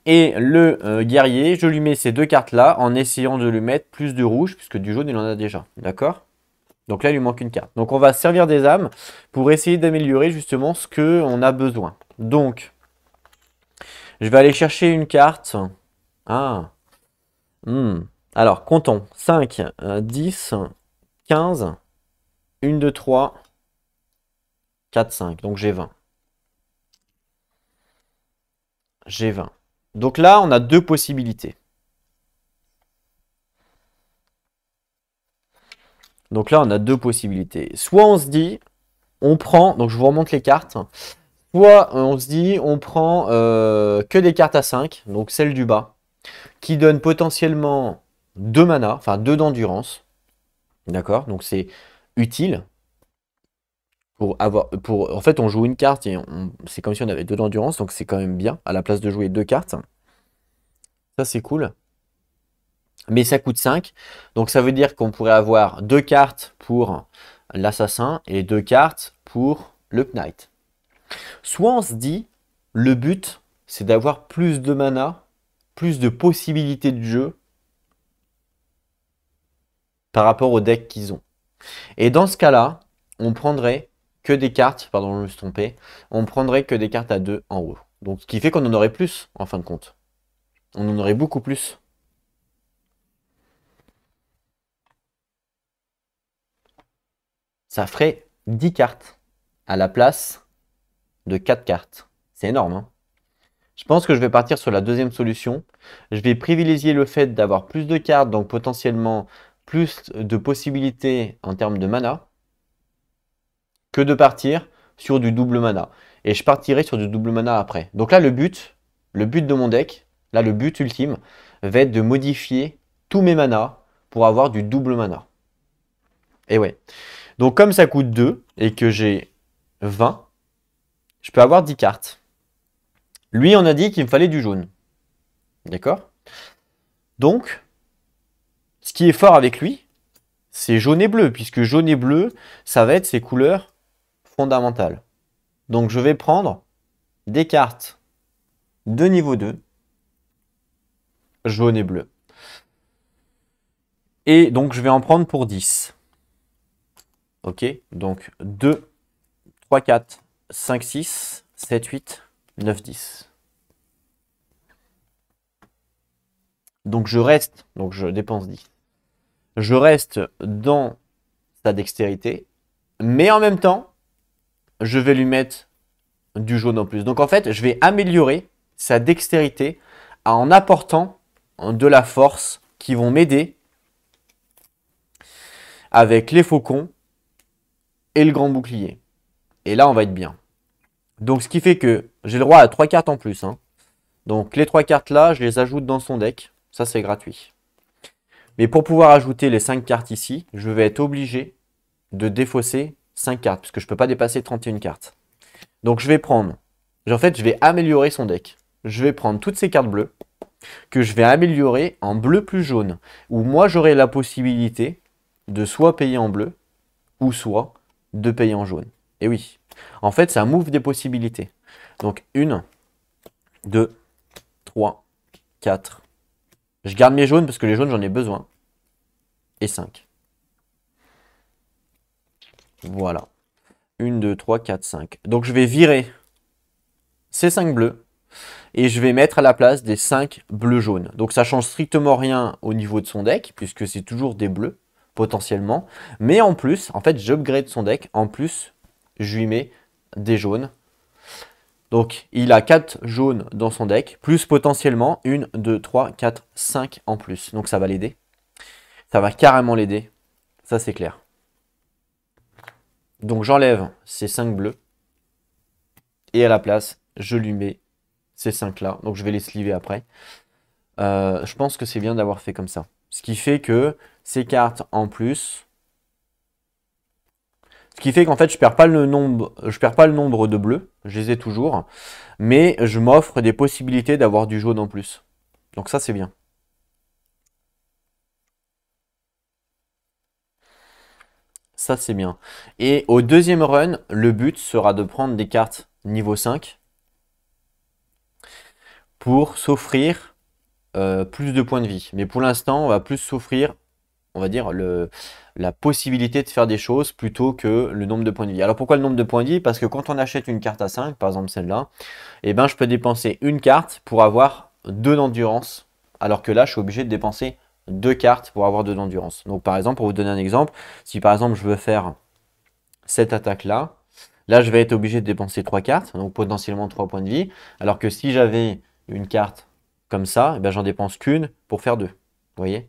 Et le guerrier, je lui mets ces 2 cartes-là en essayant de lui mettre plus de rouge, puisque du jaune, il en a déjà. D'accord? Donc là, il lui manque une carte. Donc on va servir des âmes pour essayer d'améliorer justement ce qu'on a besoin. Donc, je vais aller chercher une carte. Ah. Alors, comptons. 5, 10, 15, 1, 2, 3, 4, 5. Donc j'ai 20. J'ai 20. Donc là, on a 2 possibilités. Donc là, on a 2 possibilités. Soit on se dit, on prend, donc je vous remonte les cartes. Soit on se dit, on prend que des cartes à 5, donc celle du bas, qui donne potentiellement 2 mana, enfin 2 d'endurance. D'accord? Donc c'est utile. En fait, on joue une carte et c'est comme si on avait 2 d'endurance, donc c'est quand même bien, à la place de jouer 2 cartes. Ça, c'est cool. Mais ça coûte 5. Donc ça veut dire qu'on pourrait avoir 2 cartes pour l'assassin et 2 cartes pour le knight. Soit on se dit, le but, c'est d'avoir plus de mana, plus de possibilités de jeu par rapport au deck qu'ils ont. Et dans ce cas-là, on prendrait que des cartes, pardon, je me suis trompé, on prendrait que des cartes à 2 en haut. Donc ce qui fait qu'on en aurait plus, en fin de compte. On en aurait beaucoup plus. Ça ferait 10 cartes à la place de 4 cartes. C'est énorme, hein. Je pense que je vais partir sur la deuxième solution. Je vais privilégier le fait d'avoir plus de cartes, donc potentiellement plus de possibilités en termes de mana, que de partir sur du double mana. Et je partirai sur du double mana après. Donc là, le but de mon deck, là, le but ultime, va être de modifier tous mes manas pour avoir du double mana. Et ouais. Donc comme ça coûte 2 et que j'ai 20, je peux avoir 10 cartes. Lui, on a dit qu'il me fallait du jaune. D'accord? Donc, ce qui est fort avec lui, c'est jaune et bleu, puisque jaune et bleu, ça va être ses couleurs fondamentales. Donc je vais prendre des cartes de niveau 2, jaune et bleu. Et donc je vais en prendre pour 10. Ok? Donc 2, 3, 4, 5, 6, 7, 8, 9, 10. Donc je dépense 10. Je reste dans sa dextérité, mais en même temps, je vais lui mettre du jaune en plus. Donc en fait, je vais améliorer sa dextérité en apportant de la force qui vont m'aider avec les faucons et le grand bouclier. Et là, on va être bien. Donc ce qui fait que j'ai le droit à 3 cartes en plus, hein. Donc les 3 cartes là, je les ajoute dans son deck. Ça, c'est gratuit. Mais pour pouvoir ajouter les 5 cartes ici, je vais être obligé de défausser 5 cartes, puisque je ne peux pas dépasser 31 cartes. Donc je vais prendre, en fait, je vais améliorer son deck. Je vais prendre toutes ces cartes bleues, que je vais améliorer en bleu plus jaune, où moi j'aurai la possibilité de soit payer en bleu, ou soit de payer en jaune. Et oui, en fait, ça m'ouvre des possibilités. Donc 1, 2, 3, 4. Je garde mes jaunes parce que les jaunes, j'en ai besoin. Et 5. Voilà. 1, 2, 3, 4, 5. Donc je vais virer ces 5 bleus. Et je vais mettre à la place des 5 bleus jaunes. Donc ça change strictement rien au niveau de son deck, puisque c'est toujours des bleus, potentiellement. Mais en plus, en fait, j'upgrade son deck. En plus, je lui mets des jaunes. Donc il a 4 jaunes dans son deck, plus potentiellement 1, 2, 3, 4, 5 en plus. Donc ça va l'aider. Ça va carrément l'aider. Ça, c'est clair. Donc j'enlève ces 5 bleus. Et à la place, je lui mets ces 5-là. Donc je vais les sliver après. Je pense que c'est bien d'avoir fait comme ça. Ce qui fait que ces cartes en plus... Ce qui fait qu'en fait, je perds pas le nombre de bleus. Je les ai toujours. Mais je m'offre des possibilités d'avoir du jaune en plus. Donc ça, c'est bien. Ça, c'est bien. Et au deuxième run, le but sera de prendre des cartes niveau 5 pour s'offrir plus de points de vie. Mais pour l'instant, on va plus s'offrir, on va dire, la possibilité de faire des choses plutôt que le nombre de points de vie. Alors pourquoi le nombre de points de vie? Parce que quand on achète une carte à 5, par exemple celle-là, eh ben, je peux dépenser une carte pour avoir 2 d'endurance. Alors que là, je suis obligé de dépenser 2 cartes pour avoir 2 d'endurance. Donc par exemple, pour vous donner un exemple, si par exemple je veux faire cette attaque-là, là je vais être obligé de dépenser 3 cartes, donc potentiellement 3 points de vie. Alors que si j'avais une carte comme ça, eh ben, j'en dépense qu'une pour faire 2. Vous voyez?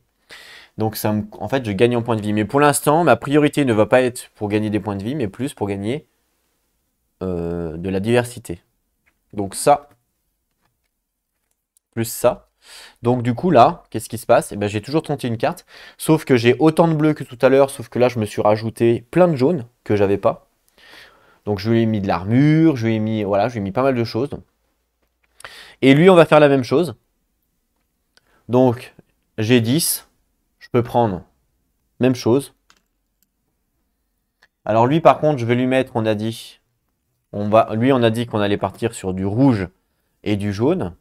Donc en fait, je gagne en points de vie. Mais pour l'instant, ma priorité ne va pas être pour gagner des points de vie, mais plus pour gagner de la diversité. Donc ça, plus ça. Donc du coup là, qu'est-ce qui se passe? Eh ben, j'ai toujours tenté une carte, sauf que j'ai autant de bleus que tout à l'heure, sauf que là, je me suis rajouté plein de jaunes que j'avais pas. Donc je lui ai mis de l'armure, je lui ai mis, voilà, je lui ai mis pas mal de choses. Et lui, on va faire la même chose. Donc j'ai 10. Je peux prendre même chose. Alors lui, par contre, je vais lui mettre, on a dit, lui, on a dit qu'on allait partir sur du rouge et du jaune.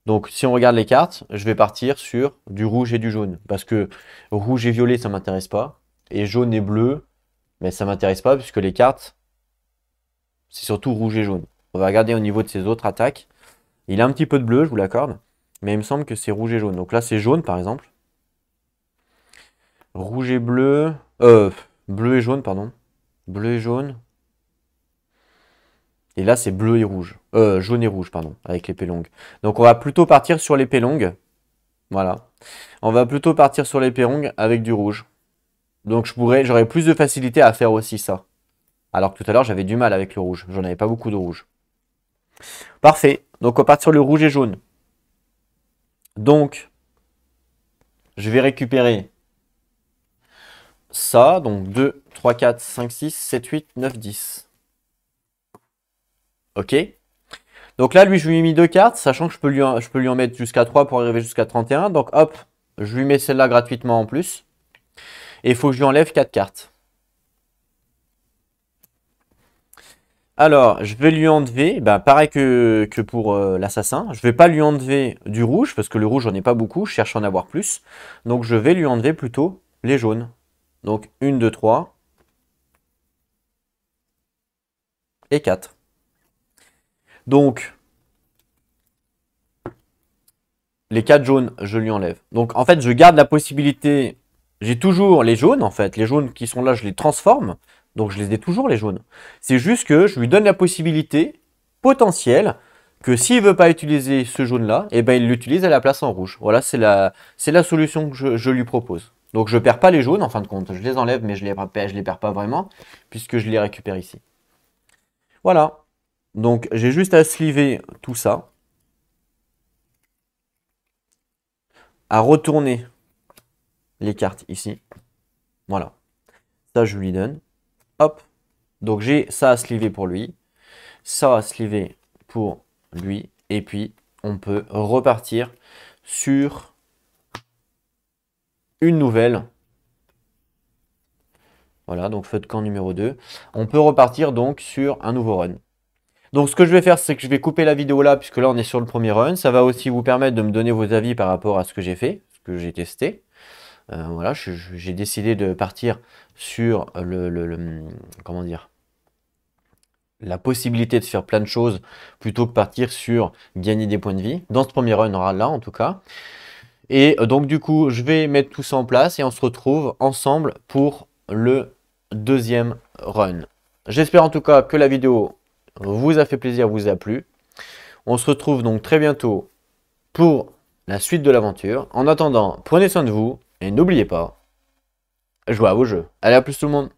Donc si on regarde les cartes, je vais partir sur du rouge et du jaune. Parce que rouge et violet, ça m'intéresse pas. Et jaune et bleu, mais ça m'intéresse pas puisque les cartes, c'est surtout rouge et jaune. On va regarder au niveau de ses autres attaques. Il a un petit peu de bleu, je vous l'accorde. Mais il me semble que c'est rouge et jaune. Donc là, c'est jaune, par exemple. Rouge et bleu. Bleu et jaune, pardon. Bleu et jaune. Et là, c'est bleu et rouge. Jaune et rouge, pardon, avec l'épée longue. Donc, on va plutôt partir sur l'épée longue. Voilà. On va plutôt partir sur l'épée longue avec du rouge. Donc, j'aurais plus de facilité à faire aussi ça. Alors que tout à l'heure, j'avais du mal avec le rouge. J'en avais pas beaucoup de rouge. Parfait. Donc, on va partir sur le rouge et jaune. Donc, je vais récupérer ça. Donc, 2, 3, 4, 5, 6, 7, 8, 9, 10. Ok. Donc là, lui, je lui ai mis 2 cartes, sachant que je peux lui en mettre jusqu'à 3 pour arriver jusqu'à 31. Donc hop, je lui mets celle-là gratuitement en plus. Et il faut que je lui enlève 4 cartes. Alors, je vais lui enlever, pareil que pour l'assassin, je ne vais pas lui enlever du rouge, parce que le rouge, j'en ai pas beaucoup, je cherche à en avoir plus. Donc je vais lui enlever plutôt les jaunes. Donc 1, 2, 3 et 4. Donc, les 4 jaunes, je lui enlève. Donc, en fait, je garde la possibilité... J'ai toujours les jaunes, en fait. Les jaunes qui sont là, je les transforme. Donc, je les ai toujours, les jaunes. C'est juste que je lui donne la possibilité potentielle que s'il ne veut pas utiliser ce jaune-là, eh ben, il l'utilise à la place en rouge. Voilà, c'est la solution que je lui propose. Donc, je ne perds pas les jaunes, en fin de compte. Je les enlève, mais je les perds pas vraiment, puisque je les récupère ici. Voilà. Donc, j'ai juste à sliver tout ça. À retourner les cartes ici. Voilà. Ça, je lui donne. Hop. Donc, j'ai ça à sliver pour lui. Ça à sliver pour lui. Et puis, on peut repartir sur une nouvelle. Voilà, donc feu de camp numéro 2. On peut repartir donc sur un nouveau run. Donc, ce que je vais faire, c'est que je vais couper la vidéo là, puisque là, on est sur le premier run. Ça va aussi vous permettre de me donner vos avis par rapport à ce que j'ai fait, ce que j'ai testé. Voilà, j'ai décidé de partir sur comment dire, la possibilité de faire plein de choses plutôt que partir sur gagner des points de vie. Dans ce premier run là, en tout cas. Et donc, du coup, je vais mettre tout ça en place et on se retrouve ensemble pour le deuxième run. J'espère en tout cas que la vidéo vous a fait plaisir, vous a plu. On se retrouve donc très bientôt pour la suite de l'aventure. En attendant, prenez soin de vous et n'oubliez pas, jouez à vos jeux. Allez, à plus tout le monde!